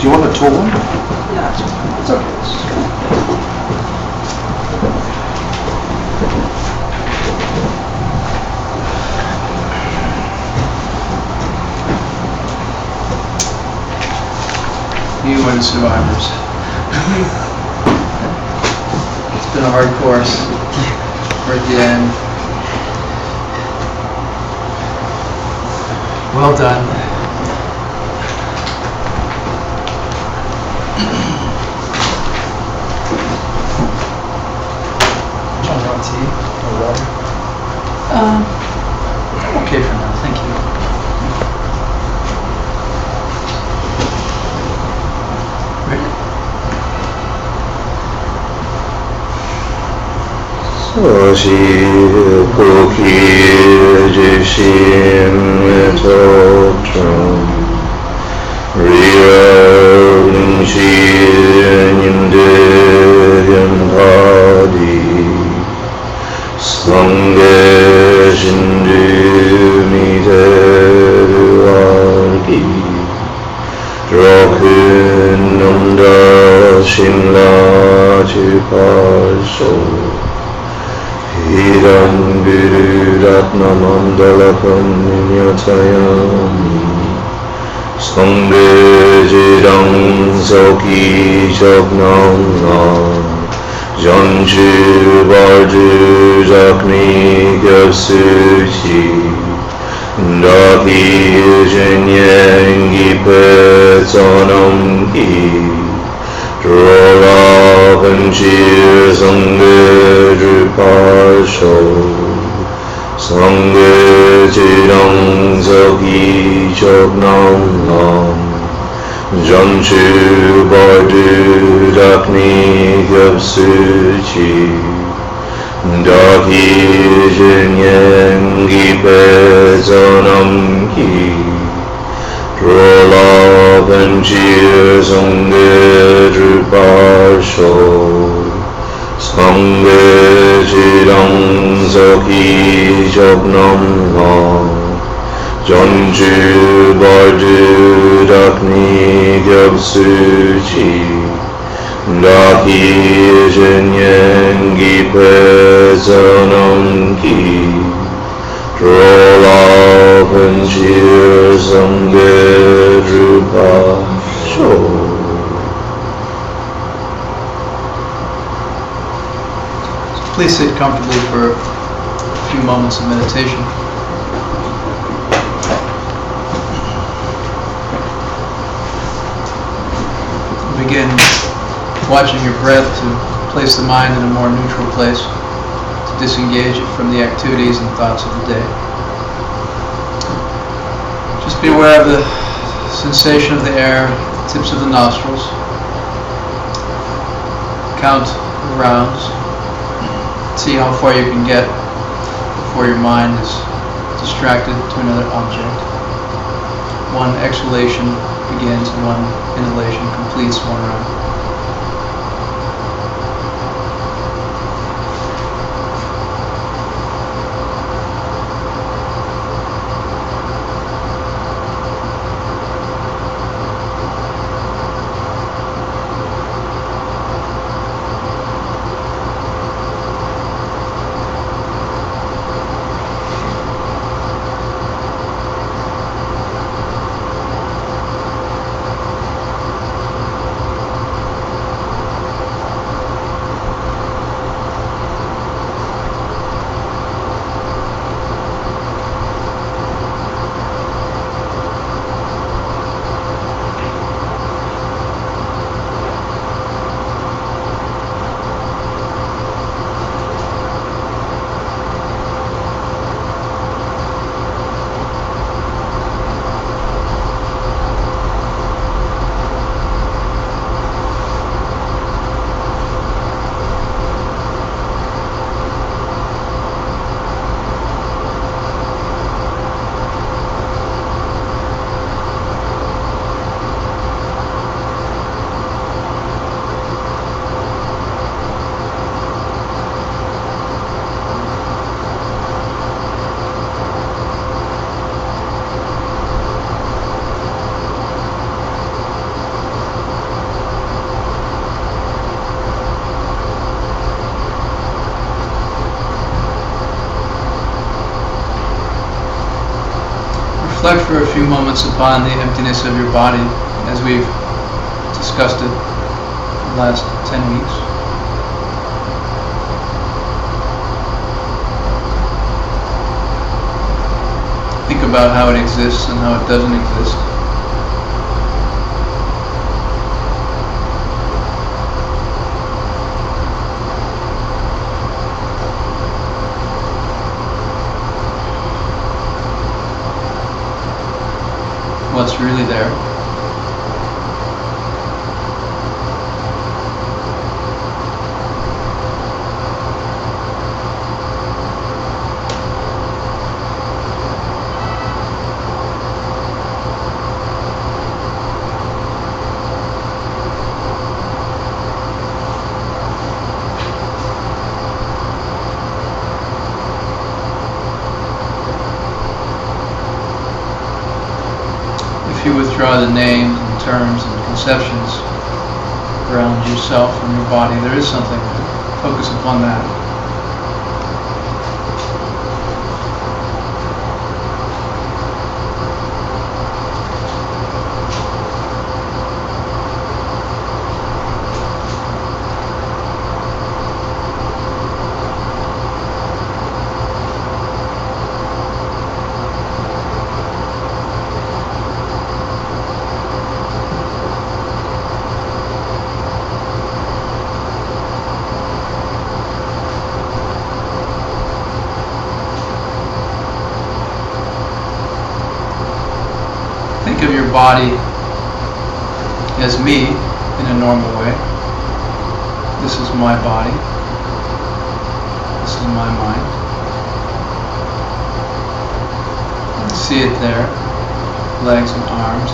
you want a tall one? Yeah, it's okay. You are the survivors. It's been a hard course. We're at the end. Well done. John, you want tea or water? Okay for now, thank you. Ready? Soshi Koki Jishin Metotron Ria Linshi Ninde Yantadi Sange Shindu Miteru Arki Drokun Nanda Shinla Chupasho Hiram Guru Ratna Mandalakam Ninyatayami Sangye Jirang Soki Chognam Janchu Barju Jakni Gyasuchi Daki Jinyengi Petsonam Ki Drola Panchir Sangye Drupasho Sangye Chirang Soki Chognam Nam Janchu Bardu Dakni Gyapsuchi Daki Jinyengi Petsonam Ki Drola Panchir Sangye Drupasho Sangye Chirang Soki Chognam Nam Janchu Bardu Dakni Gyapsuchi Daki Jinyengi Petsonam Ki Drola Panchir Sangye Drupasho. Please sit comfortably for a few moments of meditation. Begin watching your breath to place the mind in a more neutral place, to disengage it from the activities and thoughts of the day. Just be aware of the sensation of the air, tips of the nostrils. Count the rounds. See how far you can get before your mind is distracted to another object. One exhalation begins and one inhalation completes one round. reflect for a few moments upon the emptiness of your body as we've discussed it the last 10 weeks. Think about how it exists and how it doesn't exist. What's really there. You withdraw the names and terms and conceptions around yourself and your body. There is something. Focus upon that. Think of your body as me in a normal way. This is my body. This is my mind. See it there. Legs and arms,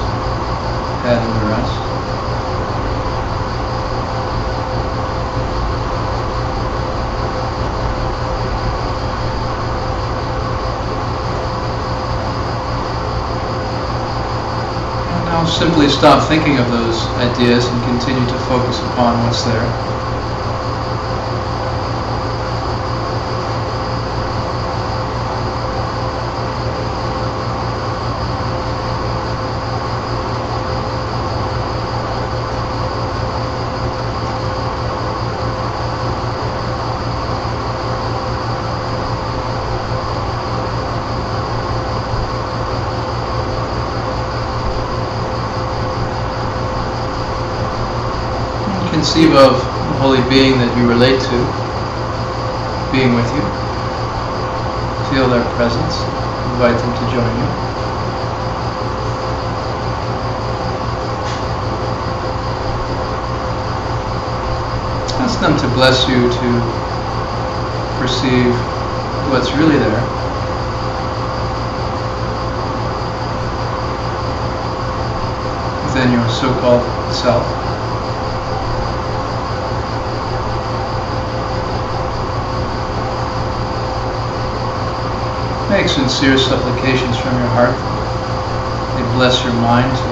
head and the rest. Now simply stop thinking of those ideas and continue to focus upon what's there. Conceive of a holy being that you relate to being with you. Feel their presence. Invite them to join you. Ask them to bless you to perceive what's really there. Within your so-called self. Make sincere supplications from your heart. They bless your mind to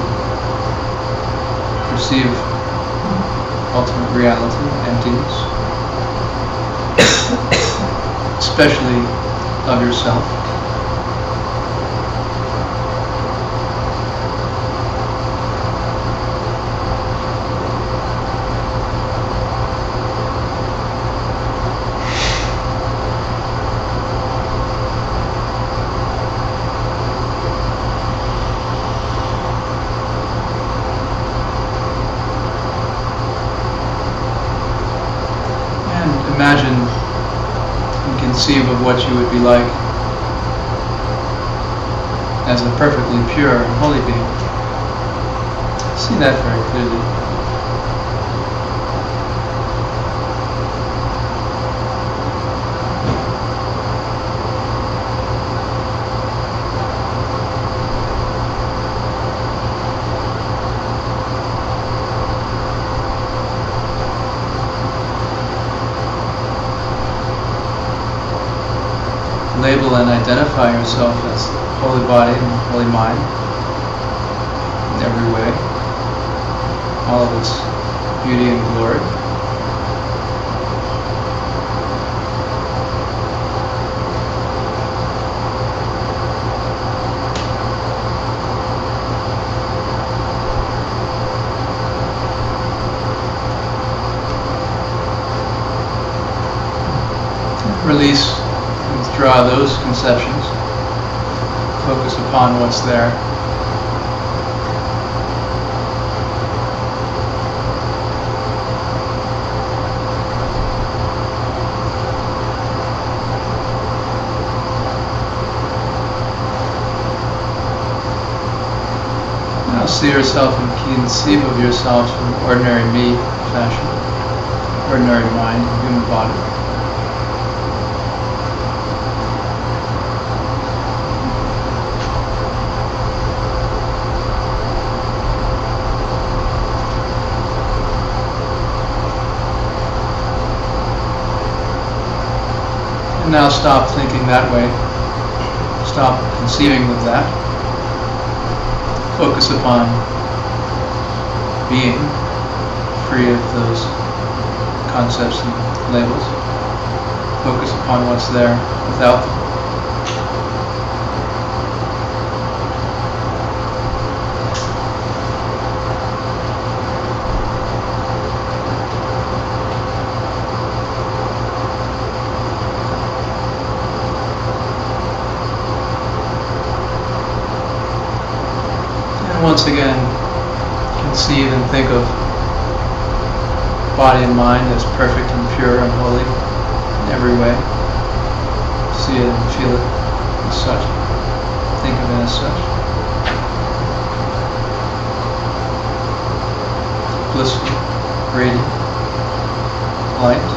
perceive ultimate reality, emptiness, especially of yourself. Imagine and conceive of what you would be like as a perfectly pure and holy being. See that very clearly. Label and identify yourself as holy body and holy mind in every way, all of its beauty and glory. Release, withdraw those conceptions. Focus upon what's there. Now see yourself and conceive of yourself in ordinary me fashion, ordinary mind, human body. And now stop thinking that way. Stop conceiving of that. Focus upon being free of those concepts and labels. Focus upon what's there without them. Once again, conceive and think of body and mind as perfect and pure and holy in every way. See it and feel it as such. Think of it as such. Blissful, radiant, light.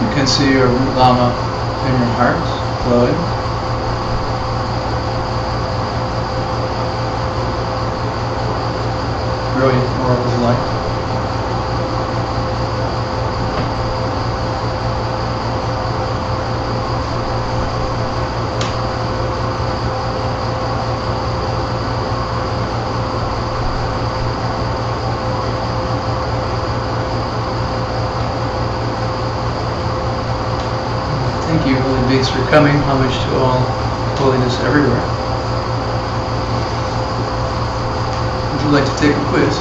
You can see your root Lama in your heart glowing. Brilliant orb of light. Thank you, holy beings, for coming. Homage to all holiness everywhere. Would you like to take a quiz?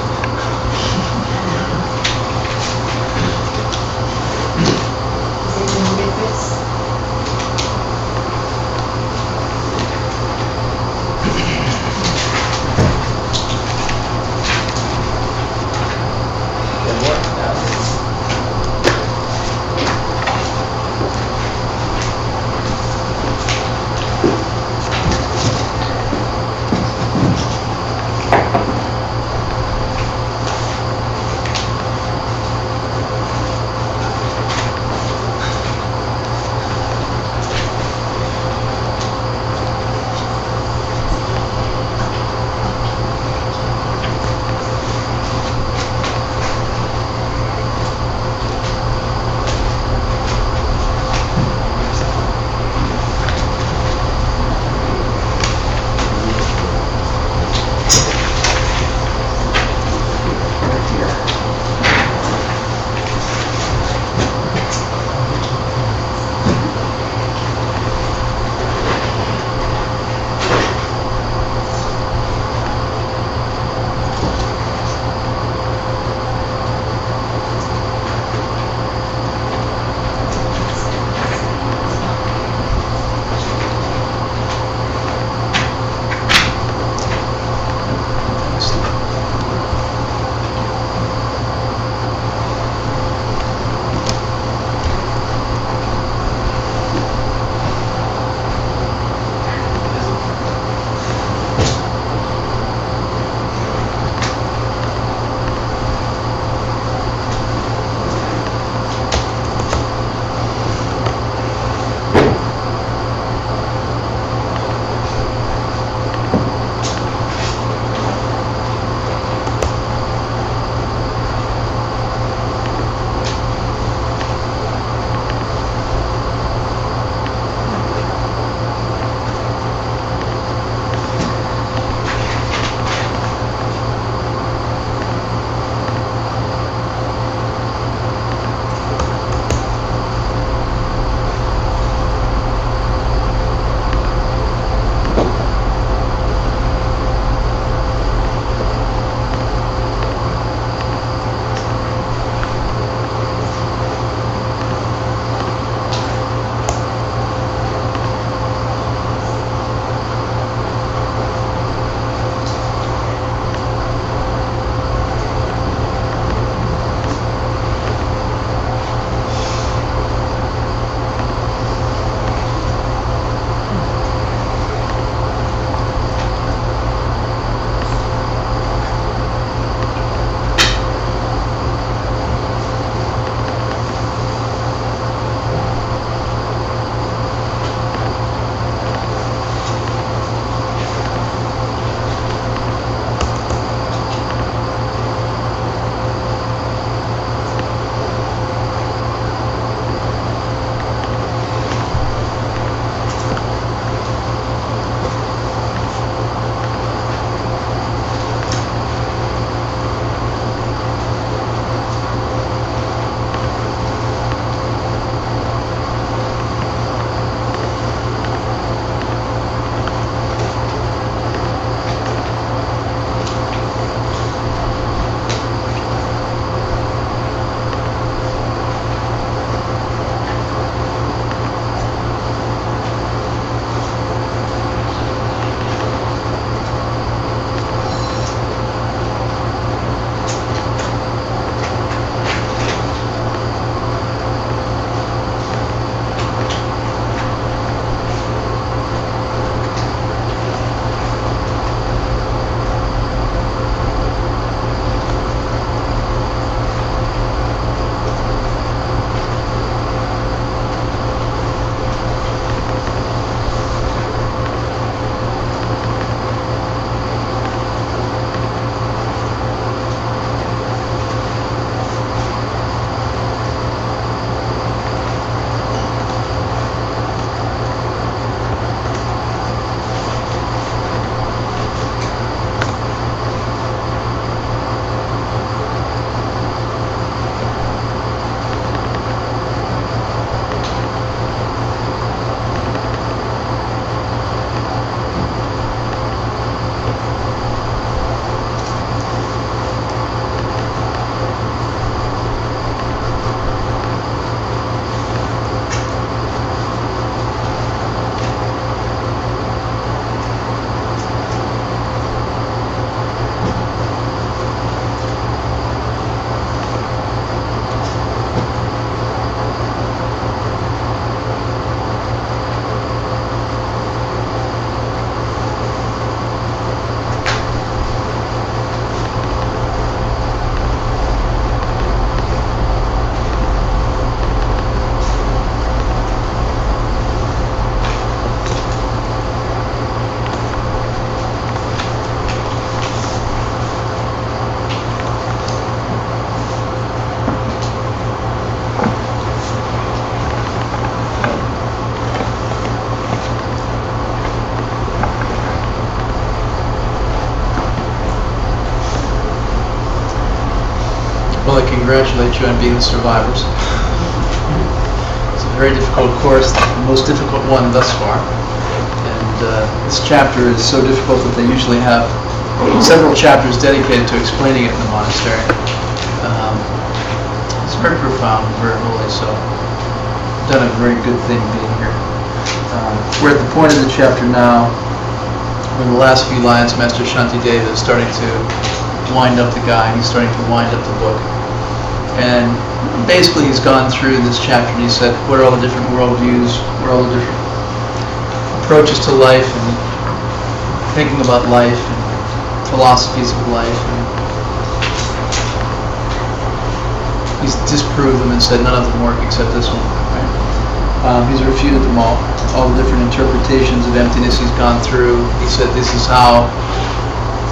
congratulate you on being the survivors. It's a very difficult course, the most difficult one thus far. And this chapter is so difficult that they usually have several chapters dedicated to explaining it in the monastery. It's very profound, very holy, so I've done a very good thing being here. We're at the point of the chapter now, in the last few lines, Master Shantideva is starting to wind up the guy, he's starting to wind up the book. And basically he's gone through this chapter and he said, what are all the different worldviews, what are all the different approaches to life and thinking about life and philosophies of life. And he's disproved them and said none of them work except this one. Right? He's refuted them all the different interpretations of emptiness he's gone through. He said this is how,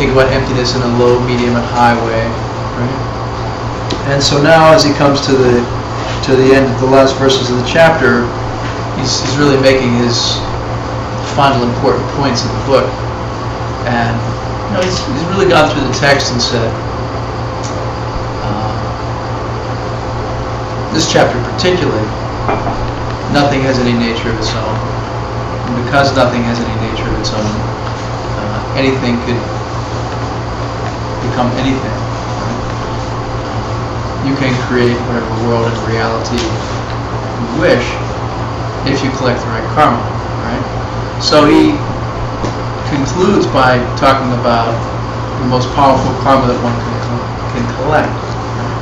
think about emptiness in a low, medium, and high way. Right? And so now as he comes to the end of the last verses of the chapter, he's really making his final important points in the book. And he's really gone through the text and said, this chapter particularly, nothing has any nature of its own. And because nothing has any nature of its own, anything could become anything. Right? You can create whatever world and reality you wish if you collect the right karma. Right? So he concludes by talking about the most powerful karma that one can collect. Right?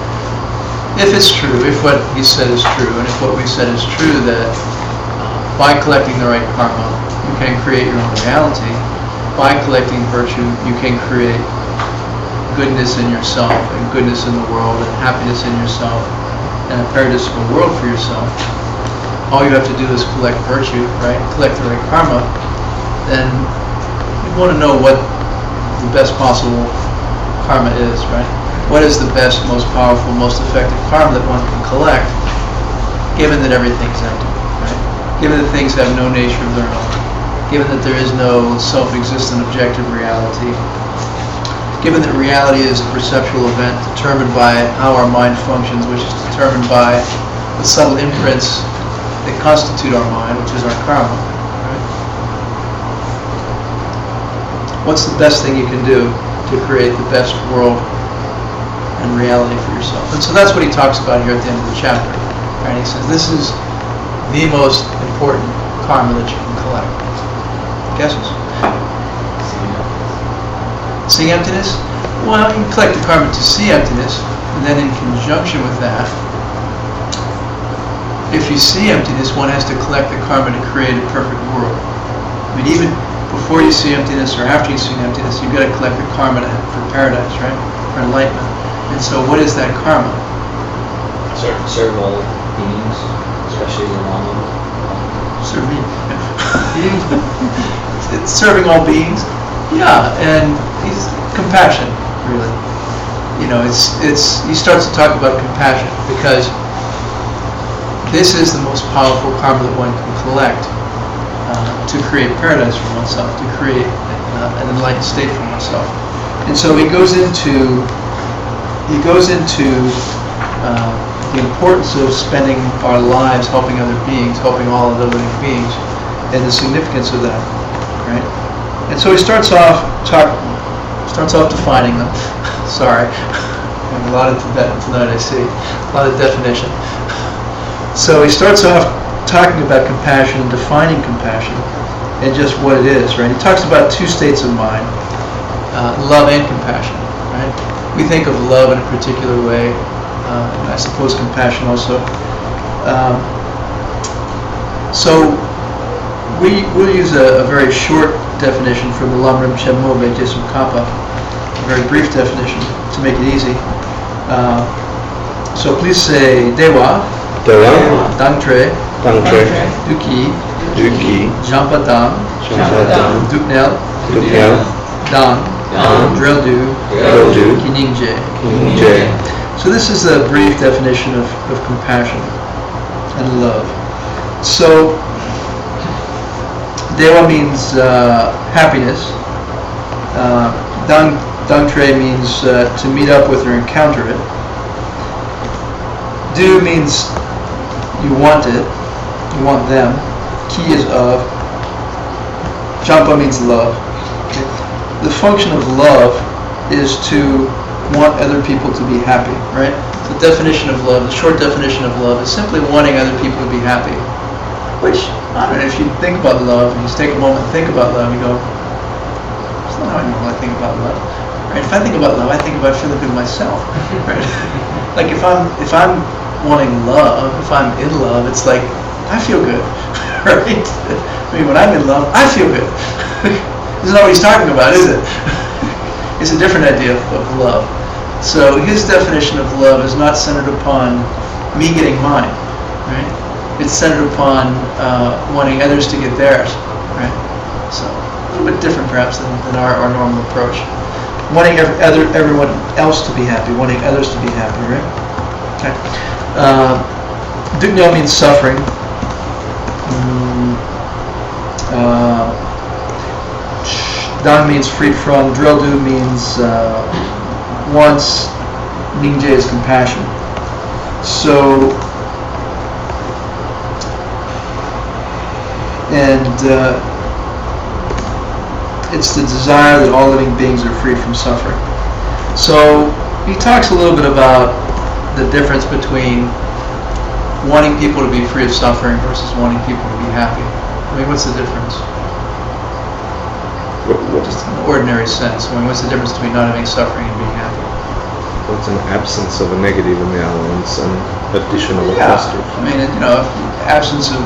If it's true, if what he said is true, and if what we said is true, that by collecting the right karma, you can create your own reality. By collecting virtue, you can create goodness in yourself, and goodness in the world, and happiness in yourself, and a paradisical world for yourself. All you have to do is collect virtue, right? Collect the right karma. Then you want to know what the best possible karma is, right? What is the best, most powerful, most effective karma that one can collect, given that everything's empty, right? Given that things have no nature of their own, given that there is no self-existent objective reality, given that reality is a perceptual event determined by how our mind functions, which is determined by the subtle imprints that constitute our mind, which is our karma. Right? What's the best thing you can do to create the best world and reality for yourself? And so that's what he talks about here at the end of the chapter. Right? He says this is the most important karma that you can collect. Guesses? See emptiness? Well, you can collect the karma to see emptiness, and then in conjunction with that, if you see emptiness, one has to collect the karma to create a perfect world. I mean, even before you see emptiness or after you see emptiness, you've got to collect the karma for paradise, right? For enlightenment. And so what is that karma? Serve all beings, especially the Lama. Serving. It's serving all beings. Yeah, and he's compassion, really. He starts to talk about compassion because this is the most powerful karma that one can collect to create paradise for oneself, to create an enlightened state for oneself. And so he goes into the importance of spending our lives helping other beings, helping all other living beings, and the significance of that, right? And so he starts off defining them. Sorry, a lot of Tibetan tonight, I see, a lot of definition. So he starts off talking about compassion and defining compassion and just what it is, right? He talks about two states of mind, love and compassion, right? We think of love in a particular way, and I suppose compassion also. So we'll use a very short definition from the Lamrim Chenmobe Jesum Kappa, a very brief definition to make it easy. So please say Dewa, Dangtre, Duki, Jampadam, Duknel, Dan, Dreldu, Kiningje. So this is a brief definition of compassion and love. So Dewa means happiness. Dangtre means to meet up with or encounter it. Do means you want it, you want them. Ki is of. Jampa means love. Okay. The function of love is to want other people to be happy, right? The definition of love, the short definition of love, is simply wanting other people to be happy. Which, I don't know, if you think about love, and you just take a moment and think about love, you go, that's not how I normally think about love. Right? If I think about love, I think about feeling good myself. Right? Like if I'm wanting love, if I'm in love, it's like, I feel good. Right? I mean, when I'm in love, I feel good. This is not what he's talking about, is it? It's a different idea of love. So his definition of love is not centered upon me getting mine, right? It's centered upon wanting others to get theirs, right? So a little bit different perhaps than our normal approach. Wanting everyone else to be happy, wanting others to be happy, right? Okay. Dugno means suffering. Dan means freed from. Dreldu means wants. Ningje is compassion. So, it's the desire that all living beings are free from suffering. So, he talks a little bit about the difference between wanting people to be free of suffering versus wanting people to be happy. I mean, what's the difference? Just in the ordinary sense. I mean, what's the difference between not having suffering and being happy? What's an absence of a negative in the allowance and addition of a Yeah. positive? I mean, absence of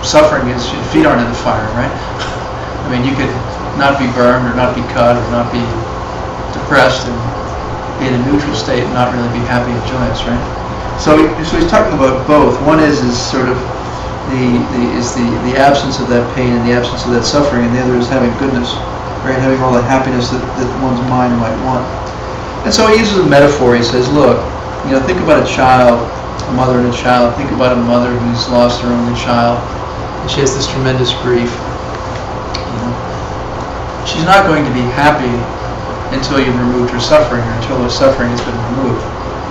suffering is your feet aren't in the fire, right? I mean, you could not be burned or not be cut or not be depressed and be in a neutral state and not really be happy and joyous, right? So he's talking about both. One is sort of the absence of that pain and the absence of that suffering, and the other is having goodness, right? Having all the happiness that one's mind might want. And so he uses a metaphor. He says, look, think about a child, a mother and a child. Think about a mother who's lost her only child, and she has this tremendous grief. She's not going to be happy until you've removed her suffering, or until her suffering has been removed.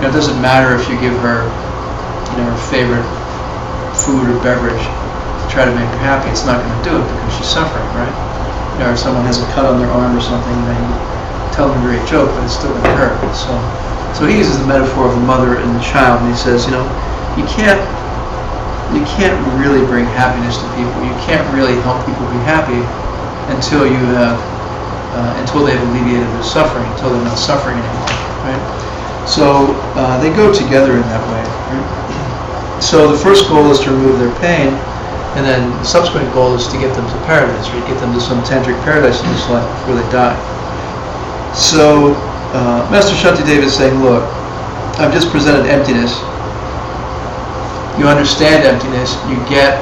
It doesn't matter if you give her, her favorite food or beverage to try to make her happy. It's not going to do it because she's suffering, right? Or if someone has a cut on their arm or something, you tell them a great joke, but it's still going to hurt. So he uses the metaphor of a mother and the child, and he says, you can't really bring happiness to people. You can't really help people be happy until you have, until they've alleviated their suffering, until they're not suffering anymore, right? So they go together in that way, right? So the first goal is to remove their pain, and then the subsequent goal is to get them to paradise, right? Get them to some tantric paradise in this life before they die. So Master Shantideva is saying, look, I've just presented emptiness. You understand emptiness, you get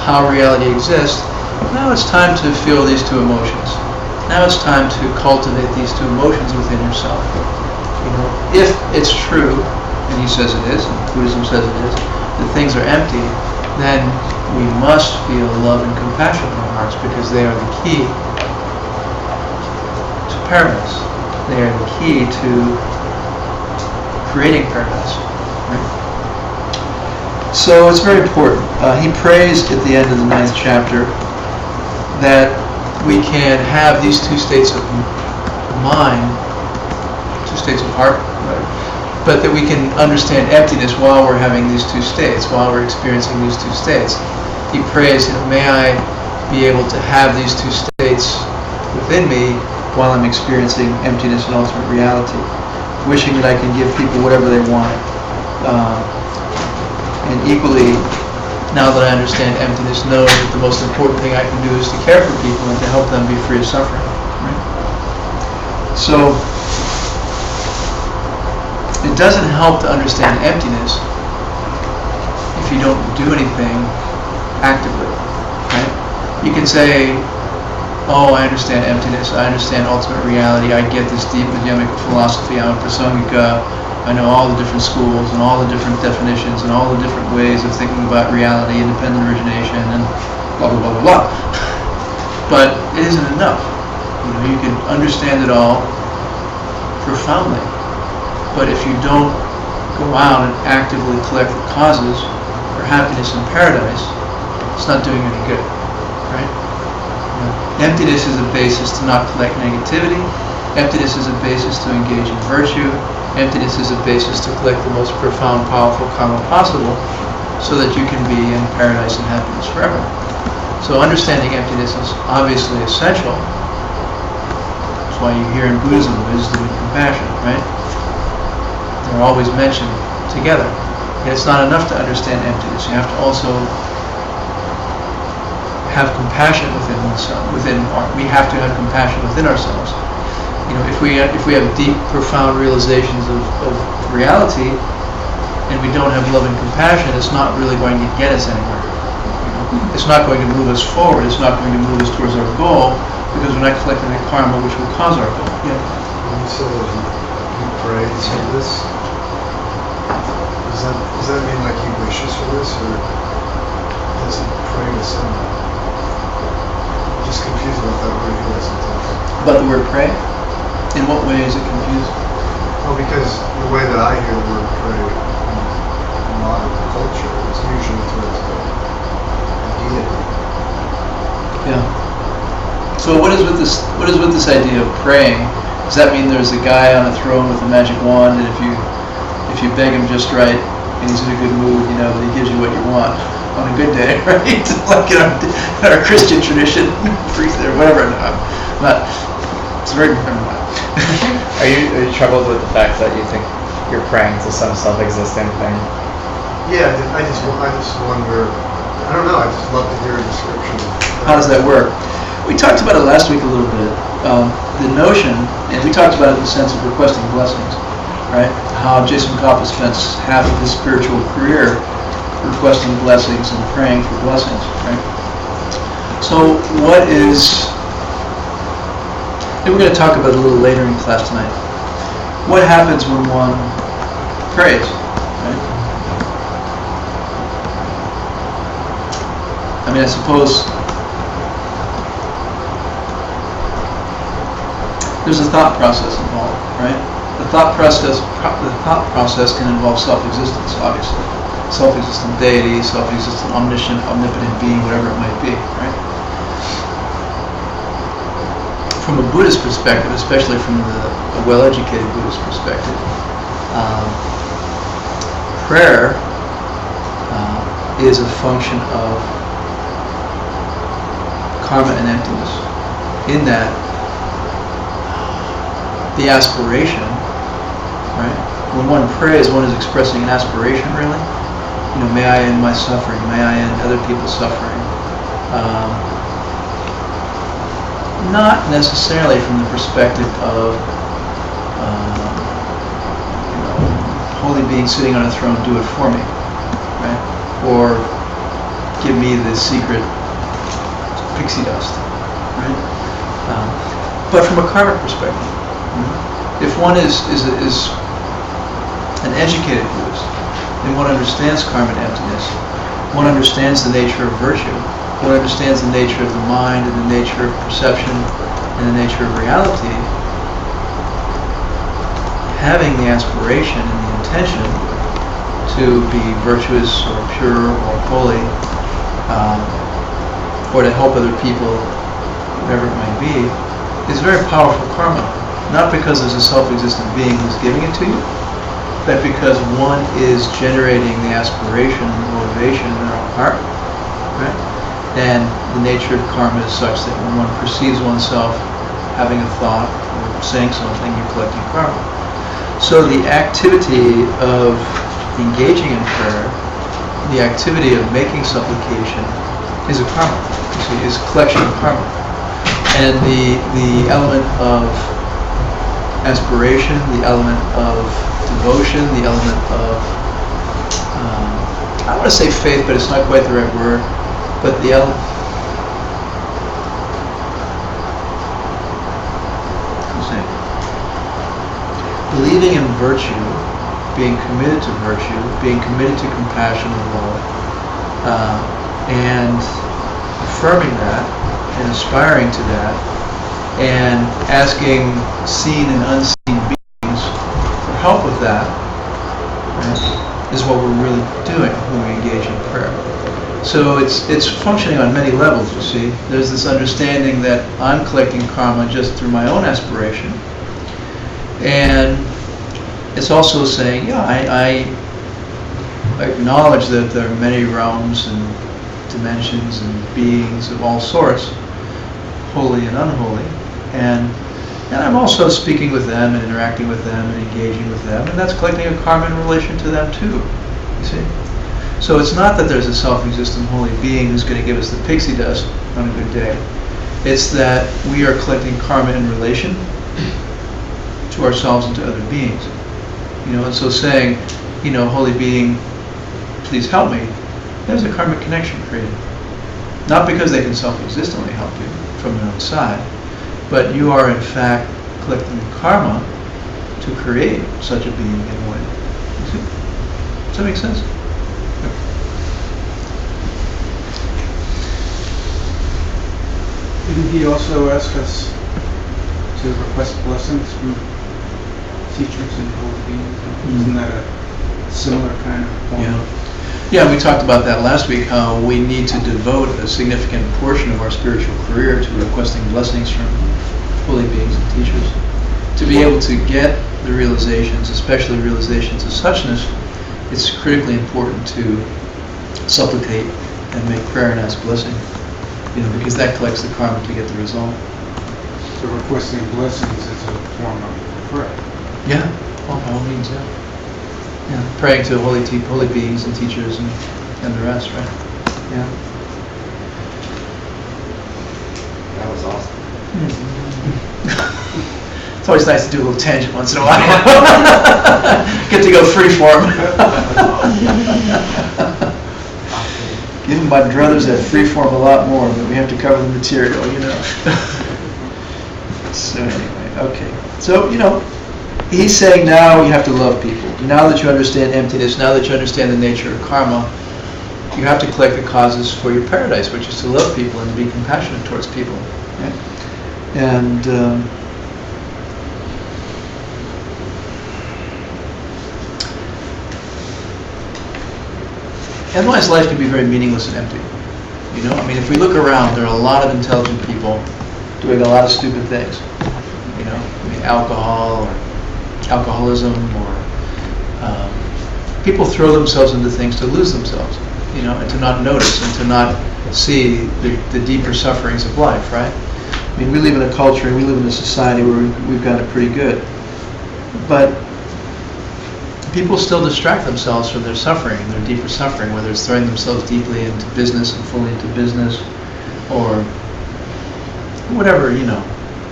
how reality exists. Now it's time to feel these two emotions. Now it's time to cultivate these two emotions within yourself. If it's true, and he says it is, and Buddhism says it is, that things are empty, then we must feel love and compassion in our hearts, because they are the key to paradise. They are the key to creating paradise. Right? So it's very important. He prays at the end of the 9th chapter that we can have these two states of mind, two states of heart, right? But that we can understand emptiness while we're having these two states, while we're experiencing these two states. He prays, may I be able to have these two states within me while I'm experiencing emptiness and ultimate reality, wishing that I can give people whatever they want. And equally, now that I understand emptiness, know that the most important thing I can do is to care for people and to help them be free of suffering. Right? So, it doesn't help to understand emptiness if you don't do anything actively. Right? You can say, oh, I understand emptiness, I understand ultimate reality, I get this deep Madhyamika philosophy, I'm a Prasangika, I know all the different schools and all the different definitions and all the different ways of thinking about reality, independent origination, and blah, blah, blah, blah, blah. But it isn't enough. You can understand it all profoundly. But if you don't go out and actively collect the causes for happiness in paradise, it's not doing any good, right? Emptiness is a basis to not collect negativity. Emptiness is a basis to engage in virtue. Emptiness is a basis to collect the most profound, powerful karma possible so that you can be in paradise and happiness forever. So understanding emptiness is obviously essential. That's why you hear in Buddhism wisdom and compassion, right? They're always mentioned together. And it's not enough to understand emptiness. You have to also have compassion within oneself. We have to have compassion within ourselves. If we have deep, profound realizations of reality, and we don't have love and compassion, it's not really going to get us anywhere. It's not going to move us forward. It's not going to move us towards our goal because we're not collecting the karma which will cause our goal. Yeah. When you say that he prays for this, does that mean like he wishes for this, or does he pray to someone? I'm just confused about that word he does sometimes. About the word pray? In what way is it confusing? Well, because the way that I hear the word pray in modern culture is usually towards a deity. Yeah. So what is with this idea of praying? Does that mean there's a guy on a throne with a magic wand, and if you beg him just right, and he's in a good mood, he gives you what you want on a good day, right? Like in our Christian tradition, priest or whatever. It's very different. Are you troubled with the fact that you think you're praying to some self-existing thing? Yeah, I just wonder. I don't know. I just love to hear a description. How does that work? We talked about it last week a little bit. The notion, and we talked about it in the sense of requesting blessings, right? How Jason Koppa spends half of his spiritual career requesting blessings and praying for blessings, right? So what is... And we're going to talk about it a little later in class tonight. What happens when one prays, right? I suppose there's a thought process involved, right? The thought process can involve self-existence, obviously. Self-existent deity, self-existent omniscient, omnipotent being, whatever it might be, right? From a Buddhist perspective, especially from a well-educated Buddhist perspective, prayer is a function of karma and emptiness, in that the aspiration, right? When one prays, one is expressing an aspiration, really. May I end my suffering, may I end other people's suffering. Not necessarily from the perspective of holy being sitting on a throne, do it for me, right? Or give me the secret pixie dust, right? But from a karmic perspective, if one is an educated Buddhist, then one understands karma and emptiness. One understands the nature of virtue. One understands the nature of the mind and the nature of perception and the nature of reality. Having the aspiration and the intention to be virtuous or pure or holy, or to help other people, whatever it might be, is very powerful karma. Not because there's a self-existent being who's giving it to you, but because one is generating the aspiration and the motivation in their own heart, right? And the nature of karma is such that when one perceives oneself having a thought or saying something, you're collecting karma. So the activity of engaging in prayer, the activity of making supplication, is a karma. You see, is collection of karma. And the element of aspiration, the element of devotion, the element of, I want to say faith, but it's not quite the right word, but the element, believing in virtue, being committed to virtue, being committed to compassion and love, and affirming that, and aspiring to that, and asking seen and unseen beings for help with that, right, is what we're really doing when we engage in prayer. So it's functioning on many levels, you see. There's this understanding that I'm collecting karma just through my own aspiration. And it's also saying, yeah, I acknowledge that there are many realms and dimensions and beings of all sorts, holy and unholy. And I'm also speaking with them and interacting with them and engaging with them. And that's collecting a karma in relation to them too, you see. So it's not that there's a self-existent holy being who's going to give us the pixie dust on a good day. It's that we are collecting karma in relation to ourselves and to other beings. And so saying, holy being, please help me, there's a karmic connection created. Not because they can self-existently help you from their own side, but you are in fact collecting karma to create such a being in a way. You see? Does that make sense? Didn't he also ask us to request blessings from teachers and holy beings? Isn't that a similar kind of form? Yeah, we talked about that last week, how we need to devote a significant portion of our spiritual career to requesting blessings from holy beings and teachers. To be able to get the realizations, especially realizations of suchness, it's critically important to supplicate and make prayer and ask blessing, because that collects the karma to get the result. So requesting blessings is a form of prayer. Yeah, by all means, yeah. Praying to holy beings and teachers and the rest, right? Yeah. That was awesome. It's always nice to do a little tangent once in a while. Get to go freeform. Even my druthers have freeform a lot more, but we have to cover the material, So anyway, okay. So, he's saying now you have to love people. Now that you understand emptiness, now that you understand the nature of karma, you have to collect the causes for your paradise, which is to love people and to be compassionate towards people. Right? And otherwise life can be very meaningless and empty. If we look around, there are a lot of intelligent people doing a lot of stupid things. Alcohol or alcoholism, or people throw themselves into things to lose themselves, and to not notice and to not see the deeper sufferings of life, right? We live in a culture and we live in a society where we've got it pretty good. But people still distract themselves from their suffering, their deeper suffering, whether it's throwing themselves deeply into business and fully into business, or whatever,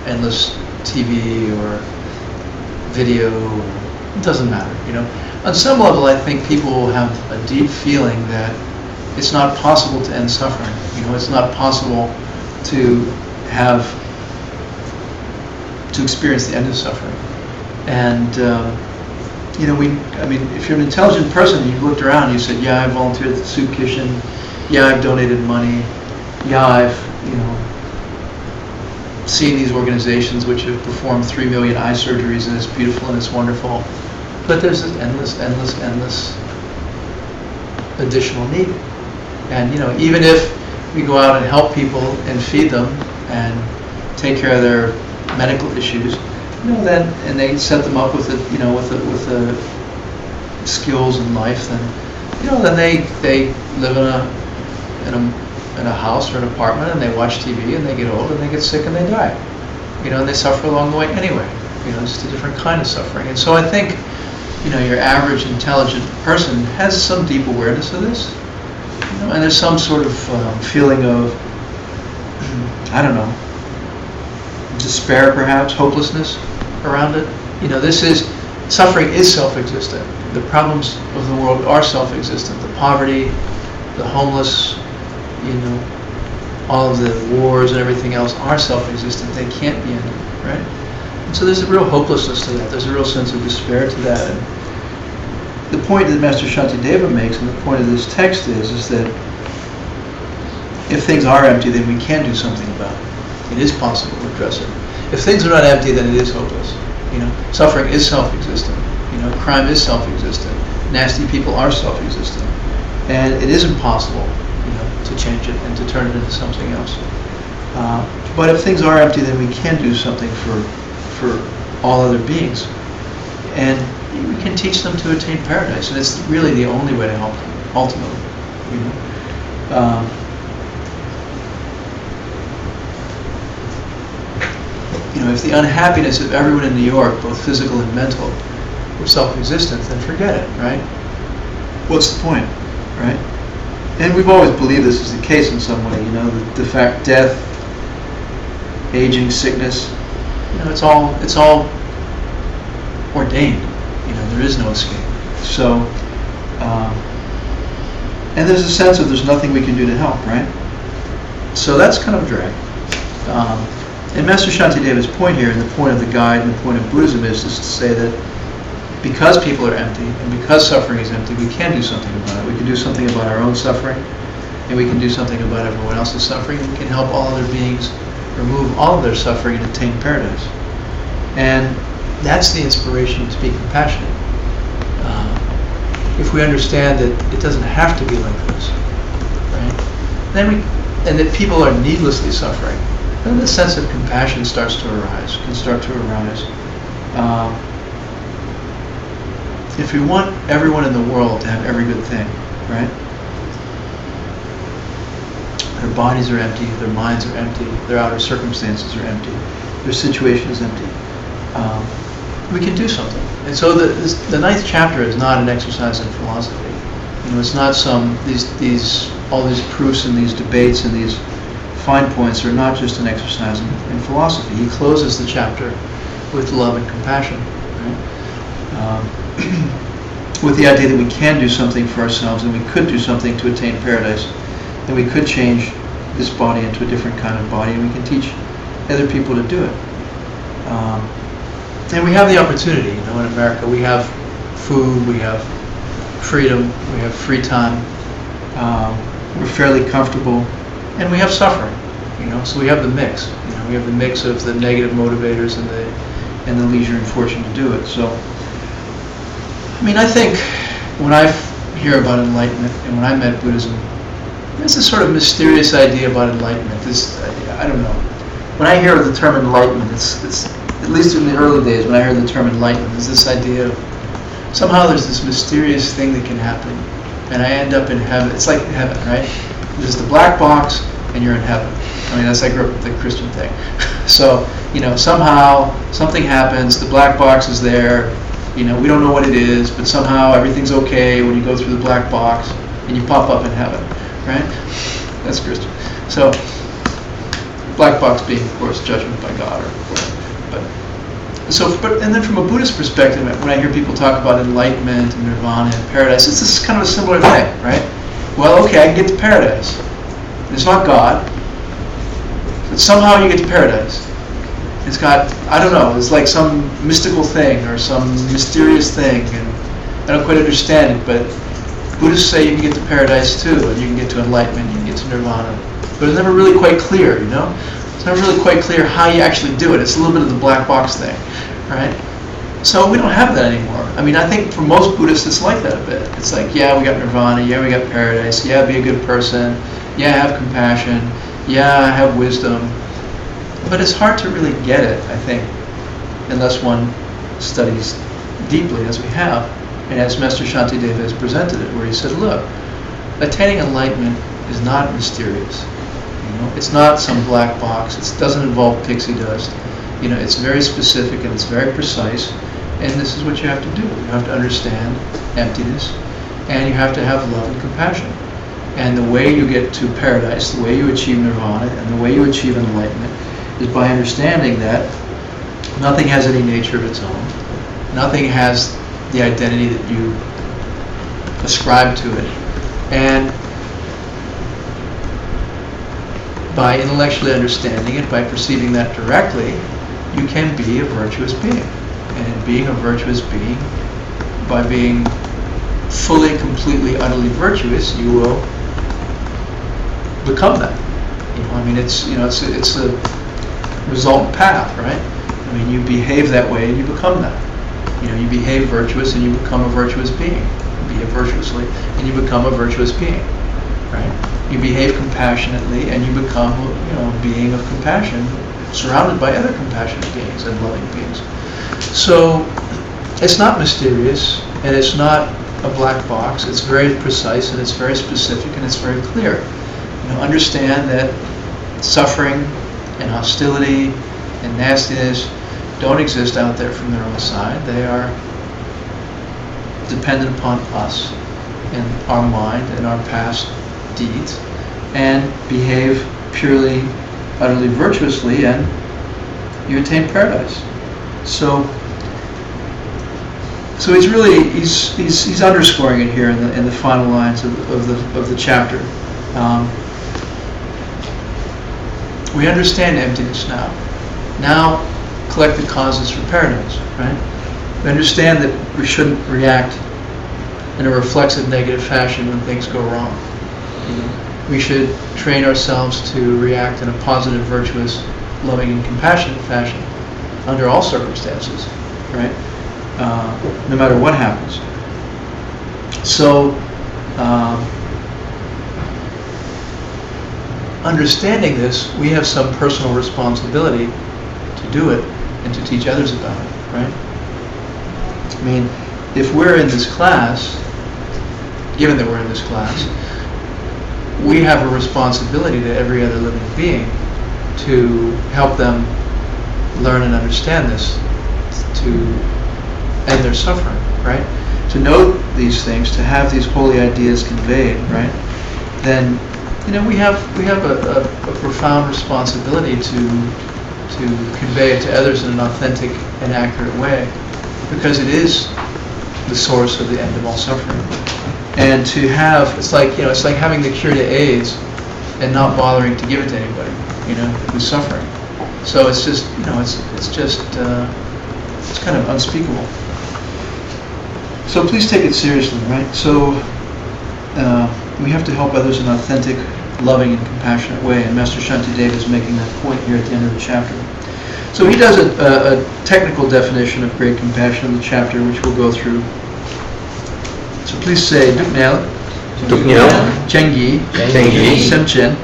endless TV or video, it doesn't matter, On some level, I think people will have a deep feeling that it's not possible to end suffering. It's not possible to experience the end of suffering. And, if you're an intelligent person, you've looked around and you said, yeah, I volunteered at the soup kitchen, yeah, I've donated money, yeah, I've, seen these organizations which have performed 3 million eye surgeries, and it's beautiful and it's wonderful. But there's this endless additional need. And even if we go out and help people and feed them and take care of their medical issues, then and they set them up with the skills in life, then then they live in a house or an apartment, and they watch TV and they get old and they get sick and they die. And they suffer along the way anyway. Just a different kind of suffering. And so I think, your average intelligent person has some deep awareness of this. And there's some sort of feeling of, despair perhaps, hopelessness around it. Suffering is self-existent. The problems of the world are self-existent. The poverty, the homeless, all of the wars and everything else are self-existent. They can't be ended, right? And so there's a real hopelessness to that. There's a real sense of despair to that. And the point that Master Shantideva makes, and the point of this text is that if things are empty, then we can do something about it. It is possible to address it. If things are not empty, then it is hopeless. Suffering is self-existent. Crime is self-existent. nasty people are self-existing, and it is impossible, to change it and to turn it into something else. But if things are empty, then we can do something for all other beings, and we can teach them to attain paradise, and it's really the only way to help them ultimately. If the unhappiness of everyone in New York, both physical and mental, were self-existent, then forget it, right? What's the point, right? And we've always believed this is the case in some way, the fact death, aging, sickness, it's all ordained. There is no escape. So, and there's a sense of there's nothing we can do to help, right? So that's kind of a drag. And Master Shantideva's point here, and the point of the guide and the point of Buddhism is to say that because people are empty and because suffering is empty, we can do something about it. We can do something about our own suffering, and we can do something about everyone else's suffering, and we can help all other beings remove all of their suffering and attain paradise. And that's the inspiration to be compassionate. If we understand that it doesn't have to be like this, right? And that people are needlessly suffering, then the sense of compassion can start to arise. If we want everyone in the world to have every good thing, right? Their bodies are empty, their minds are empty, their outer circumstances are empty, their situation is empty. We can do something. And so the ninth chapter is not an exercise in philosophy. It's not all these proofs and these debates and these fine points are not just an exercise in philosophy. He closes the chapter with love and compassion, right? With the idea that we can do something for ourselves, and we could do something to attain paradise, and we could change this body into a different kind of body, and we can teach other people to do it. And we have the opportunity, in America. We have food, we have freedom, we have free time, we're fairly comfortable, and we have suffering, so we have the mix. We have the mix of the negative motivators and the leisure and fortune to do it. So, I think when I hear about enlightenment and when I met Buddhism, there's this sort of mysterious idea about enlightenment. I don't know. When I hear the term enlightenment, it's at least in the early days when I heard the term enlightenment, there's this idea of somehow there's this mysterious thing that can happen, and I end up in heaven. It's like heaven, right? There's the black box, and you're in heaven. That's like the Christian thing. So, somehow something happens, the black box is there, we don't know what it is, but somehow everything's okay when you go through the black box, and you pop up in heaven, right? That's Christian. So, black box being, of course, judgment by God or whatever. And then from a Buddhist perspective, when I hear people talk about enlightenment and nirvana and paradise, it's this kind of a similar thing, right? Well, okay, I can get to paradise. It's not God, but somehow you get to paradise. It's got, I don't know, it's like some mystical thing or some mysterious thing, and I don't quite understand it, but Buddhists say you can get to paradise too, and you can get to enlightenment, you can get to nirvana, but it's never really quite clear, It's never really quite clear how you actually do it. It's a little bit of the black box thing, right? So we don't have that anymore. I think for most Buddhists it's like that a bit. It's like, yeah, we got nirvana, yeah, we got paradise, yeah, be a good person, yeah, have compassion, yeah, have wisdom. But it's hard to really get it, I think, unless one studies deeply, as we have, and as Master Shantideva has presented it, where he said, look, attaining enlightenment is not mysterious. It's not some black box. It doesn't involve pixie dust. It's very specific and it's very precise. And this is what you have to do. You have to understand emptiness, and you have to have love and compassion. And the way you get to paradise, the way you achieve nirvana, and the way you achieve enlightenment is by understanding that nothing has any nature of its own. Nothing has the identity that you ascribe to it. And by intellectually understanding it, by perceiving that directly, you can be a virtuous being. And in being a virtuous being, by being fully, completely, utterly virtuous, you will become that. It's a resultant path, right? You behave that way and you become that. You behave virtuous and you become a virtuous being. behave virtuously, and you become a virtuous being, right? You behave compassionately, and you become, a being of compassion, surrounded by other compassionate beings and loving beings. So it's not mysterious, and it's not a black box. It's very precise, and it's very specific, and it's very clear. Understand that suffering and hostility and nastiness don't exist out there from their own side. They are dependent upon us and our mind and our past deeds, and behave purely, utterly virtuously, and you attain paradise. So he's underscoring it here in the final lines of the chapter. We understand emptiness now. Now, collect the causes for paradise, right? We understand that we shouldn't react in a reflexive, negative fashion when things go wrong. We should train ourselves to react in a positive, virtuous, loving, and compassionate fashion under all circumstances, right? No matter what happens. So, understanding this, we have some personal responsibility to do it and to teach others about it, right? I mean, if we're in this class, given that we're in this class, we have a responsibility to every other living being to help them learn and understand this, to end their suffering, right? To know these things, to have these holy ideas conveyed, right? Then, we have a profound responsibility to convey it to others in an authentic and accurate way, because it is the source of the end of all suffering. And to have, it's like having the cure to AIDS and not bothering to give it to anybody, who's suffering. So it's just, it's kind of unspeakable. So please take it seriously, right? So we have to help others in an authentic, loving, and compassionate way, and Master Shantideva is making that point here at the end of the chapter. So he does a technical definition of great compassion in the chapter, which we'll go through. So please say Duknel, Chengi, Semchen,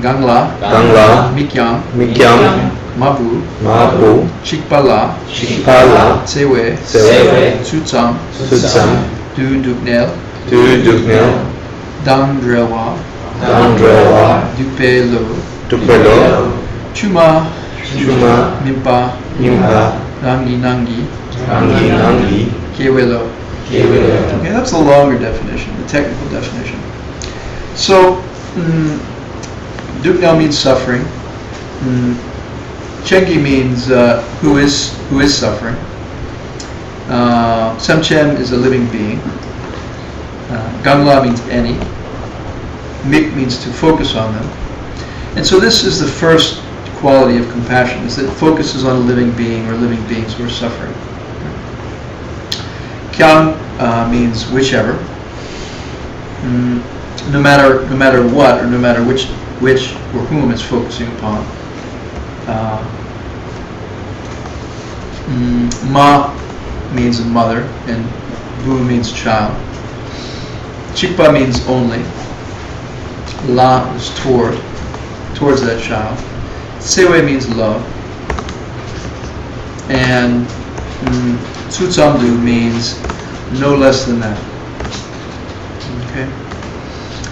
Gangla, Mikyam, Mabu, Chikpala, Sewe, Tsutsam, Du Duknel, Dang Drewa, Dupelo, Chuma, Mimpa, Nangi Nangi, Kewelo. Okay, that's the longer definition, the technical definition. So, Duknel means suffering. Chengi means who is suffering. Semchem is a living being. Gangla means any. Mik means to focus on them. And so this is the first quality of compassion, is that it focuses on a living being or living beings who are suffering. Kyang means whichever. No matter what, or no matter which or whom it's focusing upon. Ma means mother, and Bu means child. Chikpa means only. La is towards that child. Sewe means love. And Tsutsamdu means no less than that. Okay?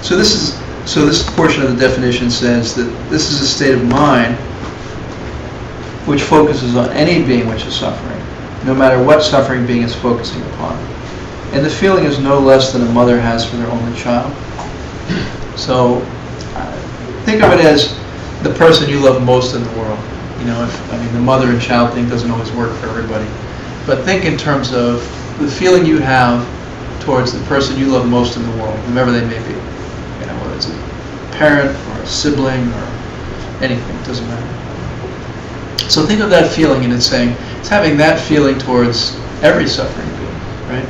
So this portion of the definition says that this is a state of mind which focuses on any being which is suffering, no matter what suffering being is focusing upon. And the feeling is no less than a mother has for their only child. So think of it as the person you love most in the world. The mother and child thing doesn't always work for everybody. But think in terms of the feeling you have towards the person you love most in the world, whomever they may be. Whether it's a parent or a sibling or anything, it doesn't matter. So think of that feeling, and it's having that feeling towards every suffering being, right?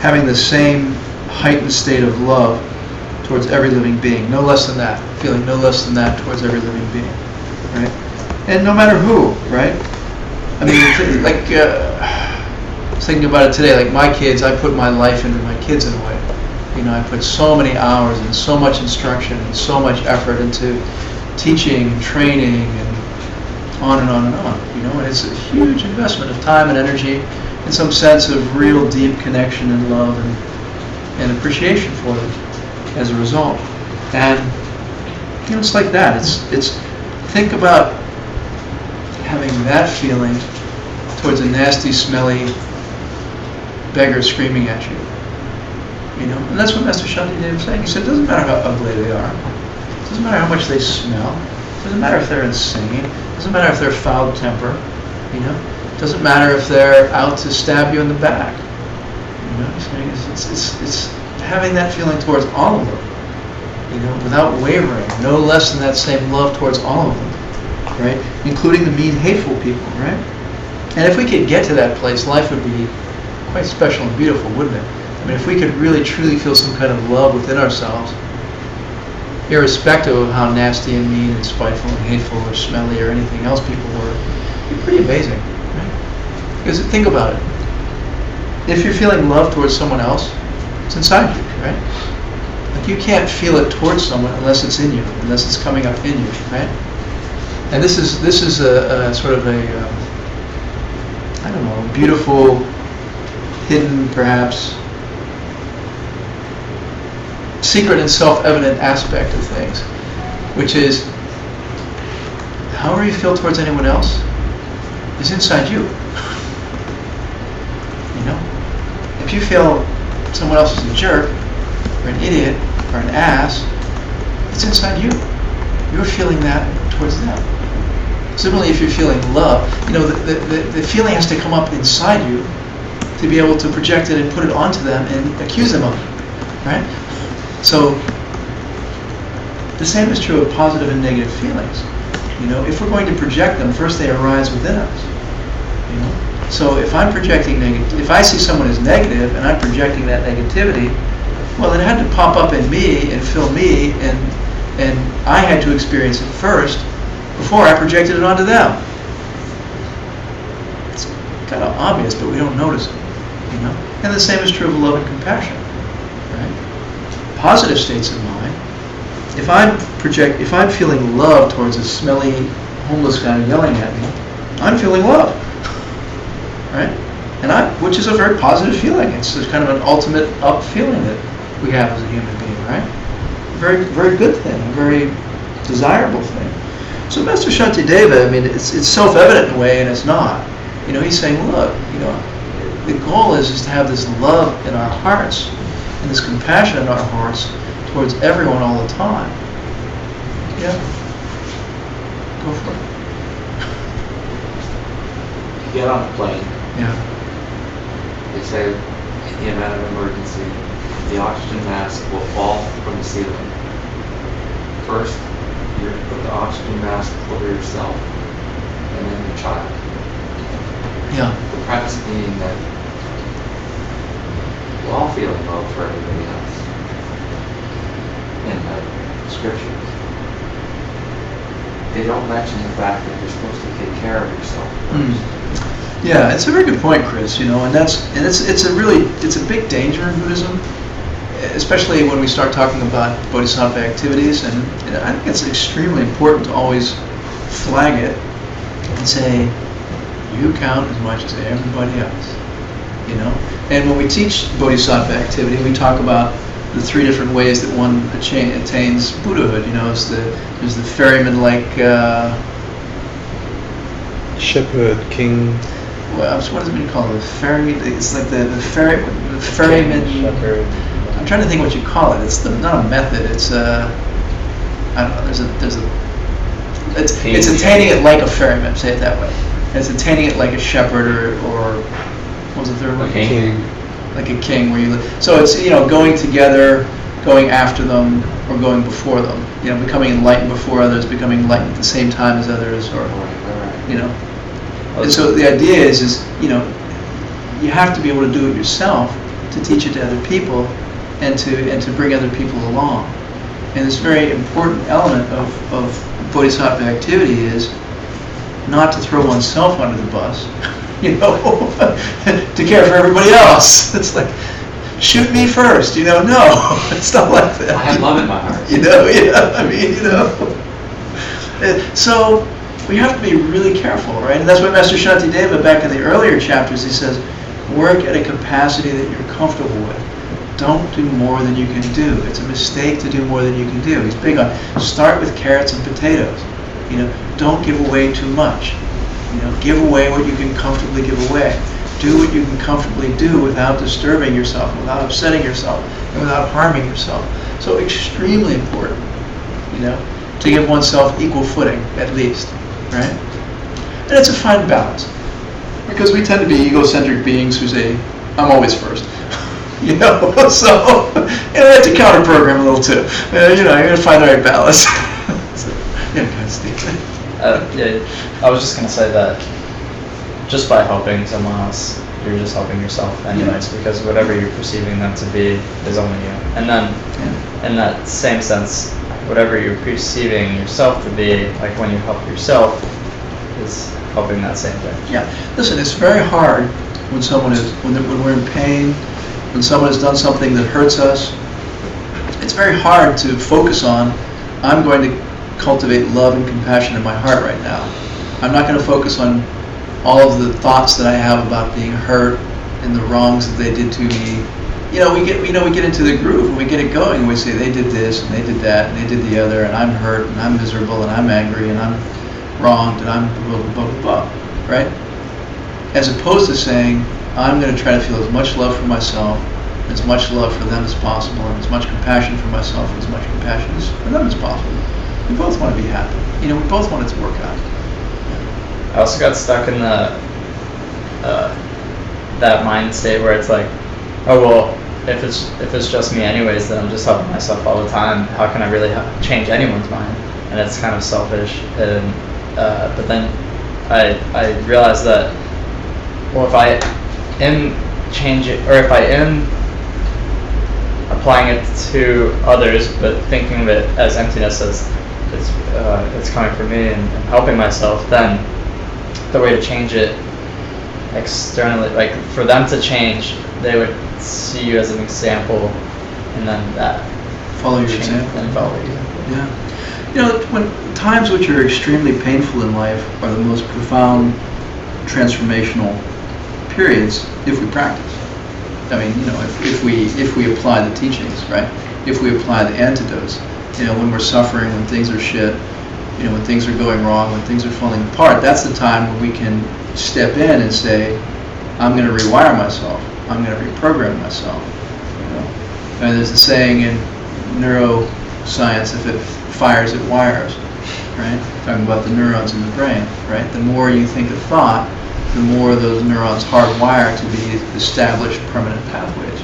Having the same heightened state of love towards every living being, no less than that. Feeling no less than that towards every living being, right? And no matter who, right? was thinking about it today, like my kids, I put my life into my kids in a way. You know, I put so many hours and so much instruction and so much effort into teaching and training and on and on and on. You know, and it's a huge investment of time and energy and some sense of real deep connection and love and appreciation for them as a result. And you know, it's like that. It's think about having that feeling towards a nasty, smelly beggar screaming at you. You know, and that's what Master Shantideva was saying. He said, it doesn't matter how ugly they are. It doesn't matter how much they smell. It doesn't matter if they're insane. It doesn't matter if they're foul temper. You know, it doesn't matter if they're out to stab you in the back. You know, it's having that feeling towards all of them. You know, without wavering, no less than that same love towards all of them, right? Including the mean, hateful people, right? And if we could get to that place, life would be quite special and beautiful, wouldn't it? I mean, if we could really, truly feel some kind of love within ourselves, irrespective of how nasty and mean and spiteful and hateful or smelly or anything else people were, it'd be pretty amazing, right? Because think about it. If you're feeling love towards someone else, it's inside you, right? Like you can't feel it towards someone unless it's in you, unless it's coming up in you, right? And this is a sort of a I don't know, beautiful, hidden, perhaps, secret and self-evident aspect of things, which is however you feel towards anyone else is inside you. You know, if you feel someone else is a jerk or an idiot or an ass, it's inside you. You're feeling that towards them. Similarly, if you're feeling love, you know, the feeling has to come up inside you to be able to project it and put it onto them and accuse them of it, right? So the same is true of positive and negative feelings. You know, if we're going to project them, first they arise within us. You know, so if I'm projecting if I see someone as negative and I'm projecting that negativity, well, it had to pop up in me and fill me, and I had to experience it first before I projected it onto them. It's kind of obvious, but we don't notice it. You know, and the same is true of love and compassion. Right? Positive states of mind. If I'm feeling love towards a smelly homeless guy yelling at me, I'm feeling love, right? And which is a very positive feeling. It's kind of an ultimate up feeling that we have as a human being, right? Very, very good thing, a very desirable thing. So Master Shantideva, I mean, it's self-evident in a way, and it's not. You know, he's saying, look, you know, the goal is to have this love in our hearts and this compassion in our hearts towards everyone all the time. Yeah. Go for it. You get on a plane, Yeah. they say in the event of emergency, the oxygen mask will fall from the ceiling. First, you're to put the oxygen mask over yourself, and then your child. Yeah. The premise being that we're all feeling love for everybody else in the scriptures. They don't mention the fact that you're supposed to take care of yourself first. Yeah, it's a very good point, Chris. You know, and it's a big danger in Buddhism, especially when we start talking about Bodhisattva activities. And I think it's extremely important to always flag it and say, you count as much as everybody else. You know, and when we teach Bodhisattva activity, we talk about the three different ways that one attains Buddhahood. You know, there's the ferryman-like. Shepherd, king. What does it mean called? The ferry? It's like the ferryman. Shepherd. I'm trying to think what you call it. It's not a method. It's I don't know. It's attaining it like a ferryman. Say it that way. It's attaining it like a shepherd or what was the third one? King. Like a king, where you live. So it's, you know, going together, going after them, or going before them. You know, becoming enlightened before others, becoming enlightened at the same time as others, or you know. And so the idea is you know, you have to be able to do it yourself to teach it to other people, and to bring other people along. And this very important element of Bodhisattva activity is not to throw oneself under the bus, you know, to care for everybody else. It's like, shoot me first, you know, no, it's not like that. I have love in my heart. You know, yeah, I mean, you know. So we have to be really careful, right? And that's why Master Shantideva, back in the earlier chapters, he says, work at a capacity that you're comfortable with. Don't do more than you can do. It's a mistake to do more than you can do. He's big on start with carrots and potatoes. You know, don't give away too much. You know, give away what you can comfortably give away. Do what you can comfortably do without disturbing yourself, without upsetting yourself, and without harming yourself. So extremely important, you know, to give oneself equal footing, at least, right? And it's a fine balance, because we tend to be egocentric beings who say, I'm always first. You know, so you know, that's a counter program a little too. You know, you're gonna find the right balance. So, yeah, kind of Steve. Yeah, I was just gonna say that just by helping someone else, you're just helping yourself anyways, because whatever you're perceiving them to be is only you. And then, in that same sense, whatever you're perceiving yourself to be, like when you help yourself, is helping that same thing. Yeah. Listen, it's very hard when someone is when we're in pain. When someone has done something that hurts us, it's very hard to focus on, I'm going to cultivate love and compassion in my heart right now. I'm not going to focus on all of the thoughts that I have about being hurt and the wrongs that they did to me. You know, we get into the groove and we get it going and we say they did this and they did that and they did the other and I'm hurt and I'm miserable and I'm angry and I'm wronged and I'm blah, blah, blah, blah, right? As opposed to saying, I'm going to try to feel as much love for myself, as much love for them as possible, and as much compassion for myself, and as much compassion for them as possible. We both want to be happy. You know, we both want it to work out. I also got stuck in the that mind state where it's like, oh well, if it's just me anyways, then I'm just helping myself all the time. How can I really change anyone's mind? And it's kind of selfish. And but then I realized that, well, if I am changing, or if I am applying it to others, but thinking of it as emptiness, as it's coming from me and helping myself, then the way to change it externally, like for them to change, they would see you as an example, and then that Follow your change, example. and follow your example. Yeah. You know, when times which are extremely painful in life are the most profound transformational periods if we practice. I mean, you know, if we apply the teachings, right? If we apply the antidotes, you know, when we're suffering, when things are shit, you know, when things are going wrong, when things are falling apart, that's the time when we can step in and say, I'm going to rewire myself. I'm going to reprogram myself. You know, and there's a saying in neuroscience: if it fires, it wires. Right? Talking about the neurons in the brain. Right? The more you think a thought, the more those neurons hardwire to be established permanent pathways.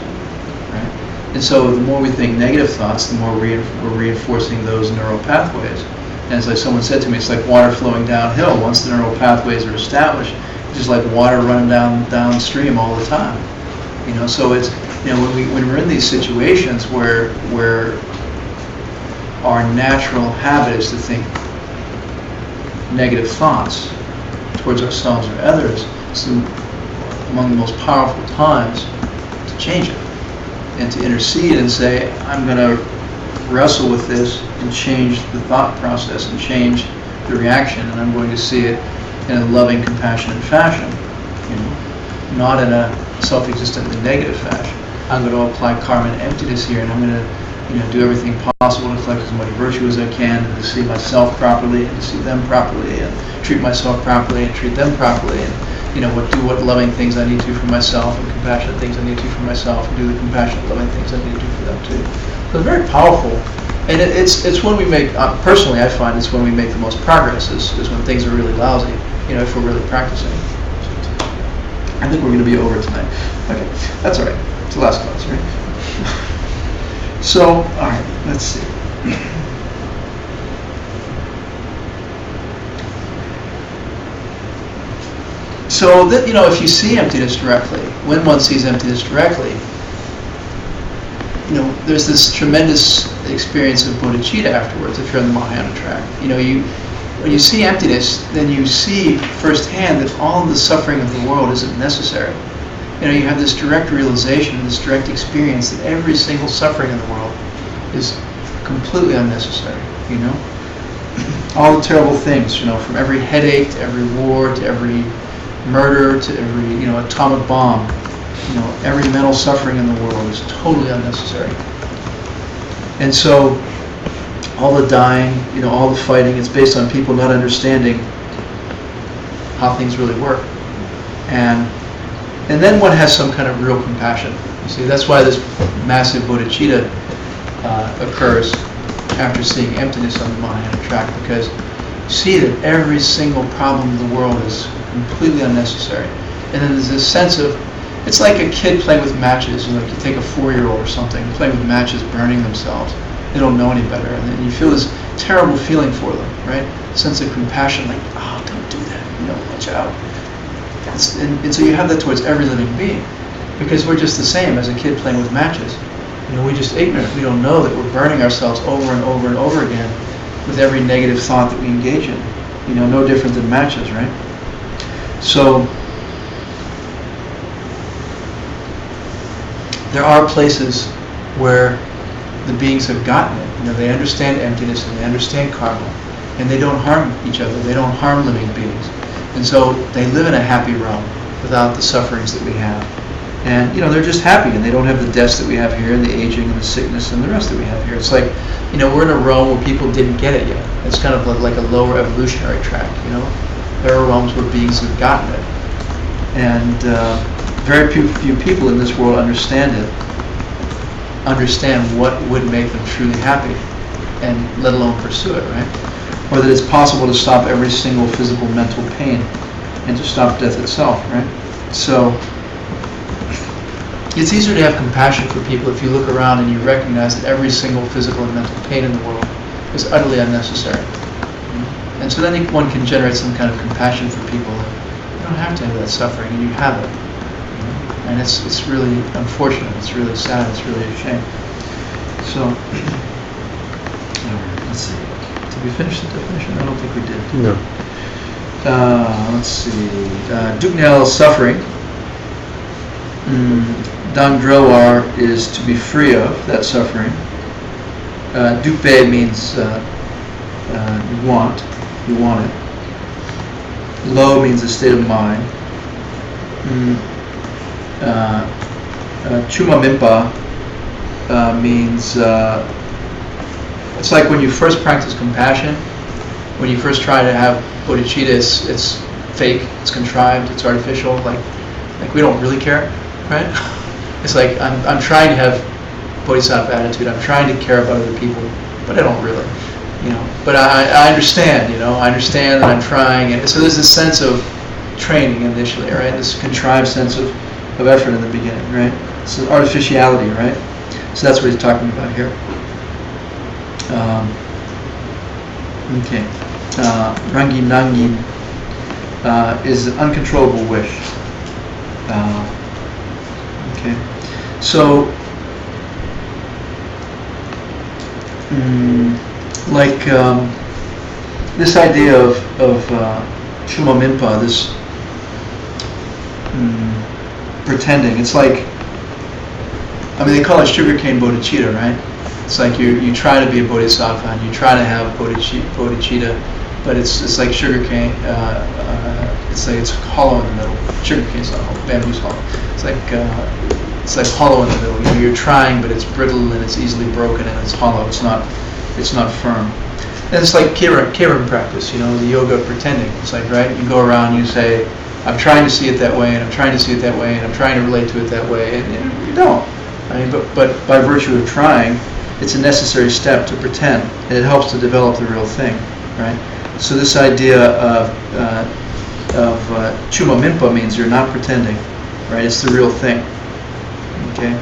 Right? And so the more we think negative thoughts, the more we're reinforcing those neural pathways. And it's like someone said to me, it's like water flowing downhill. Once the neural pathways are established, it's just like water running downstream all the time. You know, so it's, you know, when we're in these situations where our natural habit is to think negative thoughts towards ourselves or others, it's among the most powerful times to change it and to intercede and say, I'm going to wrestle with this and change the thought process and change the reaction, and I'm going to see it in a loving, compassionate fashion, you know, not in a self-existently negative fashion. I'm going to apply karma and emptiness here, and I'm going to, you know, do everything possible to collect as much virtue as I can, and to see myself properly, and to see them properly, and treat myself properly, and treat them properly, and, you know, do what loving things I need to for myself, and compassionate things I need to for myself, and do the compassionate, loving things I need to do for them too. So it's very powerful, and it's when we make, personally I find it's when we make the most progress, is when things are really lousy, you know, if we're really practicing. I think we're going to be over tonight. Okay, that's all right. It's the last class, right? So, all right, let's see. So that, you know, if you see emptiness directly, when one sees emptiness directly, you know, there's this tremendous experience of bodhicitta afterwards if you're on the Mahayana track. You know, when you see emptiness, then you see firsthand that all of the suffering of the world isn't necessary. You have this direct realization, this direct experience that every single suffering in the world is completely unnecessary, All the terrible things, from every headache to every war to every murder to every, atomic bomb, every mental suffering in the world is totally unnecessary. And so all the dying, all the fighting, it's based on people not understanding how things really work. And then one has some kind of real compassion. You see, that's why this massive bodhicitta occurs after seeing emptiness on the Mahayana track, because you see that every single problem in the world is completely unnecessary. And then there's this sense of, it's like a kid playing with matches. You take a 4-year-old or something, playing with matches, burning themselves. They don't know any better. And then you feel this terrible feeling for them, right? Sense of compassion, like, oh, don't do that, watch out. And so you have that towards every living being, because we're just the same as a kid playing with matches. We're just ignorant. We don't know that we're burning ourselves over and over and over again with every negative thought that we engage in. No different than matches, right? So there are places where the beings have gotten it. They understand emptiness and they understand karma, and they don't harm each other. They don't harm living beings. And so they live in a happy realm without the sufferings that we have. And, they're just happy, and they don't have the deaths that we have here, and the aging and the sickness and the rest that we have here. It's like, we're in a realm where people didn't get it yet. It's kind of like a lower evolutionary track, There are realms where beings have gotten it. And very few people in this world understand what would make them truly happy, and let alone pursue it, right? Or that it's possible to stop every single physical, mental pain and to stop death itself, right? So it's easier to have compassion for people if you look around and you recognize that every single physical and mental pain in the world is utterly unnecessary. And so then one can generate some kind of compassion for people. You don't have to have that suffering, and you have it. And it's really unfortunate. It's really sad. It's really a shame. So, let's see. Did we finish the definition? I don't think we did. No. Let's see. Duknyal suffering. Dangdrowar is to be free of that suffering. Dukbe means you want it. Lo means a state of mind. Chuma Mimpa means it's like when you first practice compassion, when you first try to have bodhicitta, it's fake, it's contrived, it's artificial, like we don't really care, right? It's like I'm trying to have bodhisattva attitude, I'm trying to care about other people, but I don't really, But I understand, I understand that I'm trying, and so there's this sense of training initially, right? This contrived sense of effort in the beginning, right? So artificiality, right? So that's what he's talking about here. Okay. Rangi Nangi is an uncontrollable wish. Okay. So, this idea of Chuma Mimpa, this pretending, it's like, they call it sugarcane bodhicitta, right? It's like you try to be a bodhisattva and you try to have bodhicitta, but it's like sugarcane. It's hollow in the middle. Sugarcane's not hollow. Bamboo's hollow. It's like hollow in the middle. You're trying, but it's brittle and it's easily broken and it's hollow. It's not firm. And it's like Kiran practice. The yoga of pretending. It's like, right? You go around and you say, I'm trying to see it that way, and I'm trying to see it that way, and I'm trying to relate to it that way, and you don't. But by virtue of trying, it's a necessary step to pretend, and it helps to develop the real thing, right? So this idea of Chuma Mimpa means you're not pretending, right? It's the real thing, okay?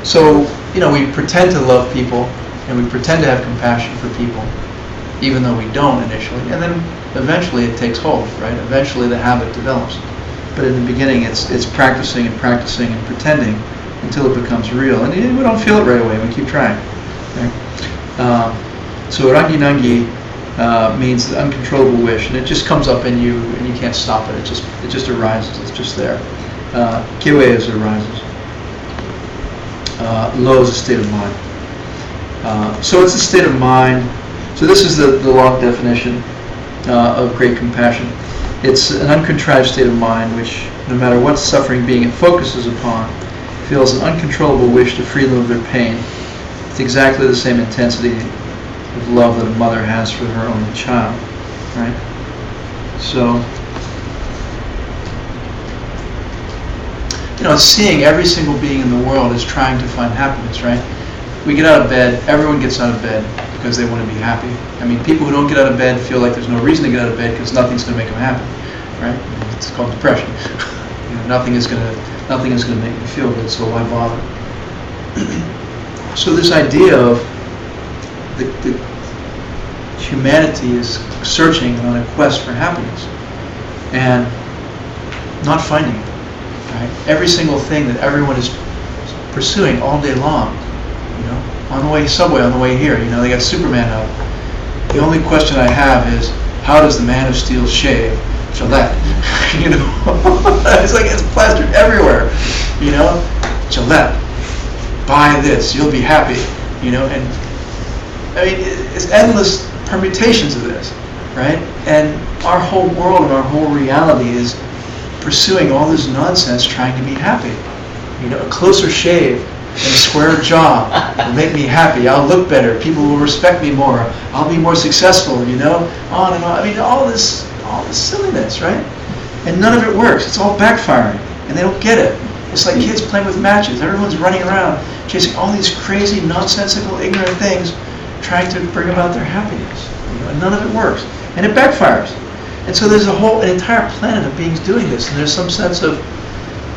So, we pretend to love people, and we pretend to have compassion for people, even though we don't initially, and then eventually it takes hold, right? Eventually the habit develops. But in the beginning, it's practicing and practicing and pretending until it becomes real. And we don't feel it right away. We keep trying. Right? So Rangi Nangi means the uncontrollable wish, and it just comes up in you, and you can't stop it. It just arises. It's just there. Kewe is arises. Lo is a state of mind. So it's a state of mind. So this is the long definition of great compassion. It's an uncontrived state of mind which, no matter what suffering being it focuses upon, feels an uncontrollable wish to free them of their pain. It's exactly the same intensity of love that a mother has for her only child, right? So, it's seeing every single being in the world is trying to find happiness, right? We get out of bed, everyone gets out of bed because they want to be happy. I mean, people who don't get out of bed feel like there's no reason to get out of bed because nothing's going to make them happy, right? It's called depression. Nothing is going to make me feel good, so why bother? So this idea of the humanity is searching on a quest for happiness and not finding it, right? Every single thing that everyone is pursuing all day long, on the way subway, on the way here, they got Superman out. The only question I have is, how does the Man of Steel shave? Gillette. It's like it's plastered everywhere. Gillette. Buy this, you'll be happy. And I mean, it's endless permutations of this, right? And our whole world and our whole reality is pursuing all this nonsense, trying to be happy. A closer shave and a square jaw will make me happy. I'll look better. People will respect me more. I'll be more successful. On and on. I mean, all this silliness, right? And none of it works. It's all backfiring, and they don't get it. It's like kids playing with matches. Everyone's running around chasing all these crazy, nonsensical, ignorant things, trying to bring about their happiness. And none of it works, and it backfires. And so there's an entire planet of beings doing this, and there's some sense of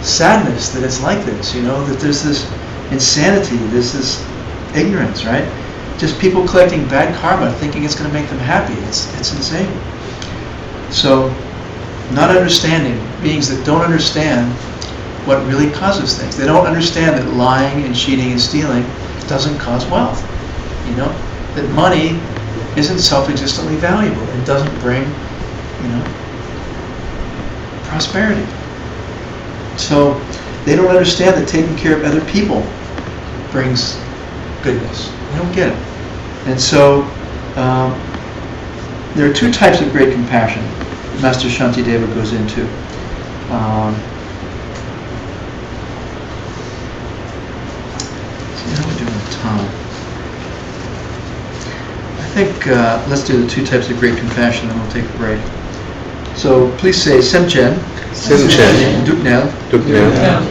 sadness that it's like this. That there's this insanity, there's this ignorance, right? Just people collecting bad karma, thinking it's going to make them happy. It's insane. So, not understanding, beings that don't understand what really causes things. They don't understand that lying and cheating and stealing doesn't cause wealth. That money isn't self-existently valuable. It doesn't bring, prosperity. So, they don't understand that taking care of other people brings goodness. They don't get it. And so, there are two types of great compassion Master Shantideva goes into. See how we're doing with time. I think let's do the two types of great compassion, and we'll take a break. So please say Semchen, Duknel,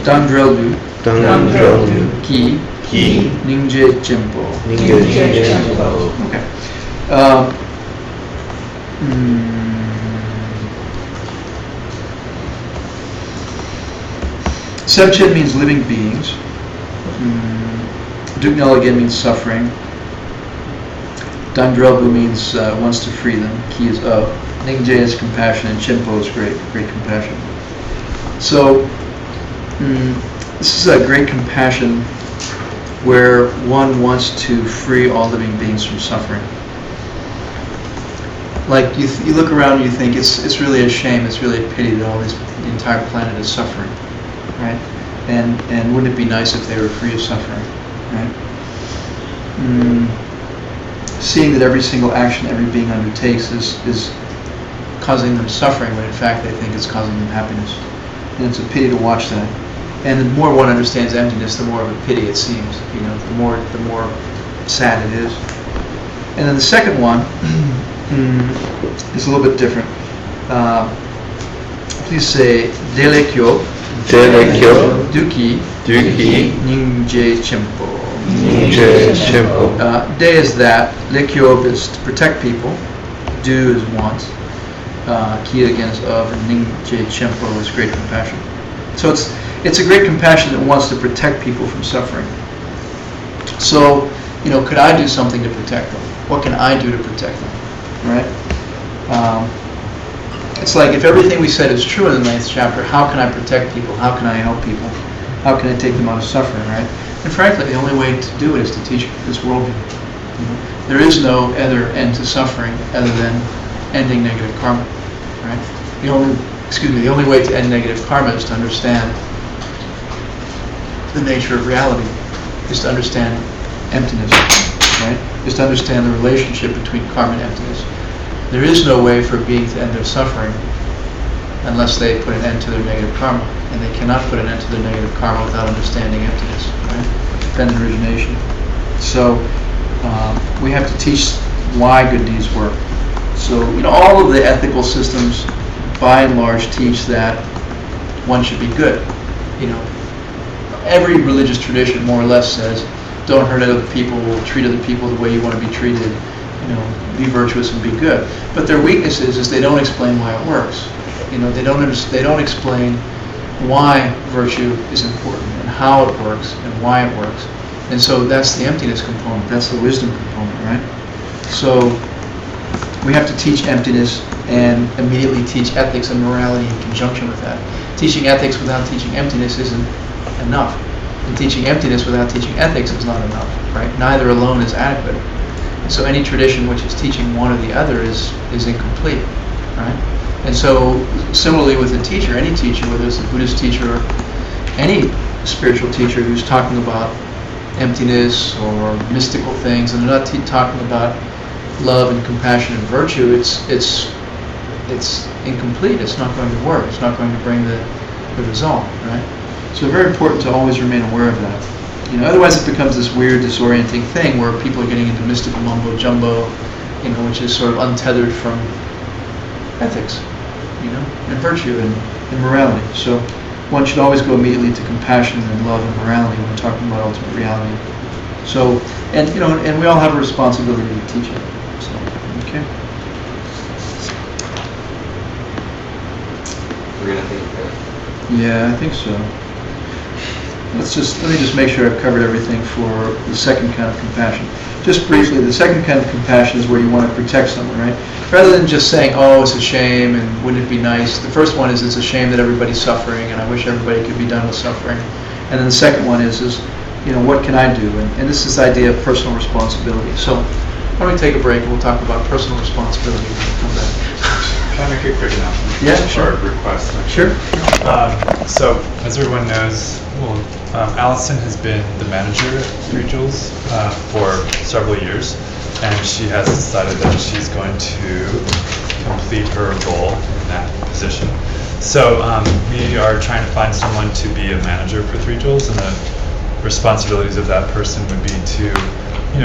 Dangdreldu, Ki, Ningje Jimpo. Okay. Semchen means living beings. Duknel again means suffering. Dangdrelbu means wants to free them. Ki is of. Ningje is compassion, and Chimpo is great compassion. So, this is a great compassion where one wants to free all living beings from suffering. Like you look around and you think it's really a shame, it's really a pity that the entire planet is suffering, right? And wouldn't it be nice if they were free of suffering, right? Seeing that every single action every being undertakes is causing them suffering when in fact they think it's causing them happiness. And it's a pity to watch that. And the more one understands emptiness, the more of a pity it seems. The more sad it is. And then the second one is a little bit different. Please say Delekyo, Duki, Ningje Chimpo. De is that, Lekyo is to protect people, Du is wants, Ki again is of, and Ningje Chimpo is great compassion. So it's a great compassion that wants to protect people from suffering. So, could I do something to protect them? What can I do to protect them? Right? It's like if everything we said is true in the 9th chapter, how can I protect people? How can I help people? How can I take them out of suffering, right? And frankly, the only way to do it is to teach this worldview. There is no other end to suffering other than ending negative karma, right? The only way to end negative karma is to understand the nature of reality, is to understand emptiness, right? Is to understand the relationship between karma and emptiness. There is no way for a being to end their suffering unless they put an end to their negative karma, and they cannot put an end to their negative karma without understanding emptiness, right? Dependent origination. So we have to teach why good deeds work. So all of the ethical systems, by and large, teach that one should be good. Every religious tradition more or less says, don't hurt other people, treat other people the way you want to be treated, be virtuous and be good. But their weakness is they don't explain why it works. They don't explain why virtue is important and how it works and why it works. And so that's the emptiness component, that's the wisdom component, right? So we have to teach emptiness and immediately teach ethics and morality in conjunction with that. Teaching ethics without teaching emptiness isn't enough. And teaching emptiness without teaching ethics is not enough, right? Neither alone is adequate. And so any tradition which is teaching one or the other is incomplete, right? And so similarly with a teacher, any teacher, whether it's a Buddhist teacher or any spiritual teacher who's talking about emptiness or mystical things, and they're not talking about love and compassion and virtue, it's incomplete. It's not going to work. It's not going to bring the result, right? So very important to always remain aware of that. Otherwise it becomes this weird, disorienting thing where people are getting into mystical mumbo jumbo, which is sort of untethered from ethics, and virtue and morality. So one should always go immediately to compassion and love and morality when we're talking about ultimate reality. So, and we all have a responsibility to teach it. So, okay. We're gonna think that. Yeah, I think so. Let me just make sure I've covered everything for the second kind of compassion. Just briefly, the second kind of compassion is where you want to protect someone, right? Rather than just saying, oh, it's a shame and wouldn't it be nice? The first one is it's a shame that everybody's suffering and I wish everybody could be done with suffering. And then the second one is what can I do? And this is the idea of personal responsibility. So why don't we take a break and we'll talk about personal responsibility when we come back. Can I make a quick announcement? Yeah, sure. Or request? Sure. So, as everyone knows, Allison has been the manager at Three Jewels for several years, and she has decided that she's going to complete her role in that position. So, we are trying to find someone to be a manager for Three Jewels, and the responsibilities of that person would be to,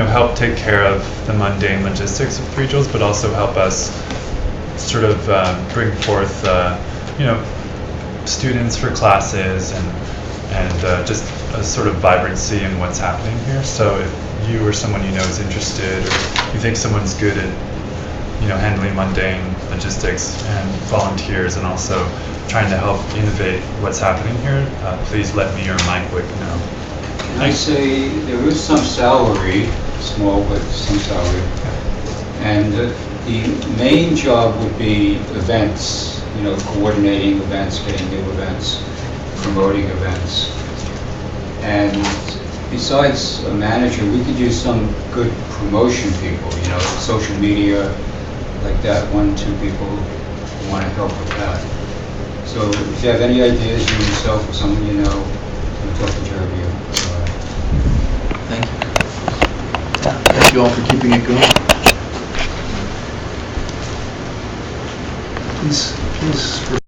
help take care of the mundane logistics of Three Jewels, but also help us sort of bring forth, students for classes and just a sort of vibrancy in what's happening here. So if you or someone you know is interested, or you think someone's good at, handling mundane logistics and volunteers and also trying to help innovate what's happening here, please let me or Mike Wick know. Can I say there is some salary, small but some salary, and the main job would be events, coordinating events, getting new events, promoting events. And besides a manager, we could use some good promotion people, social media, like that, 1, 2 people who want to help with that. So if you have any ideas, you yourself or someone you know, talk to Jeremy. Thank you. Thank you all for keeping it going. Please.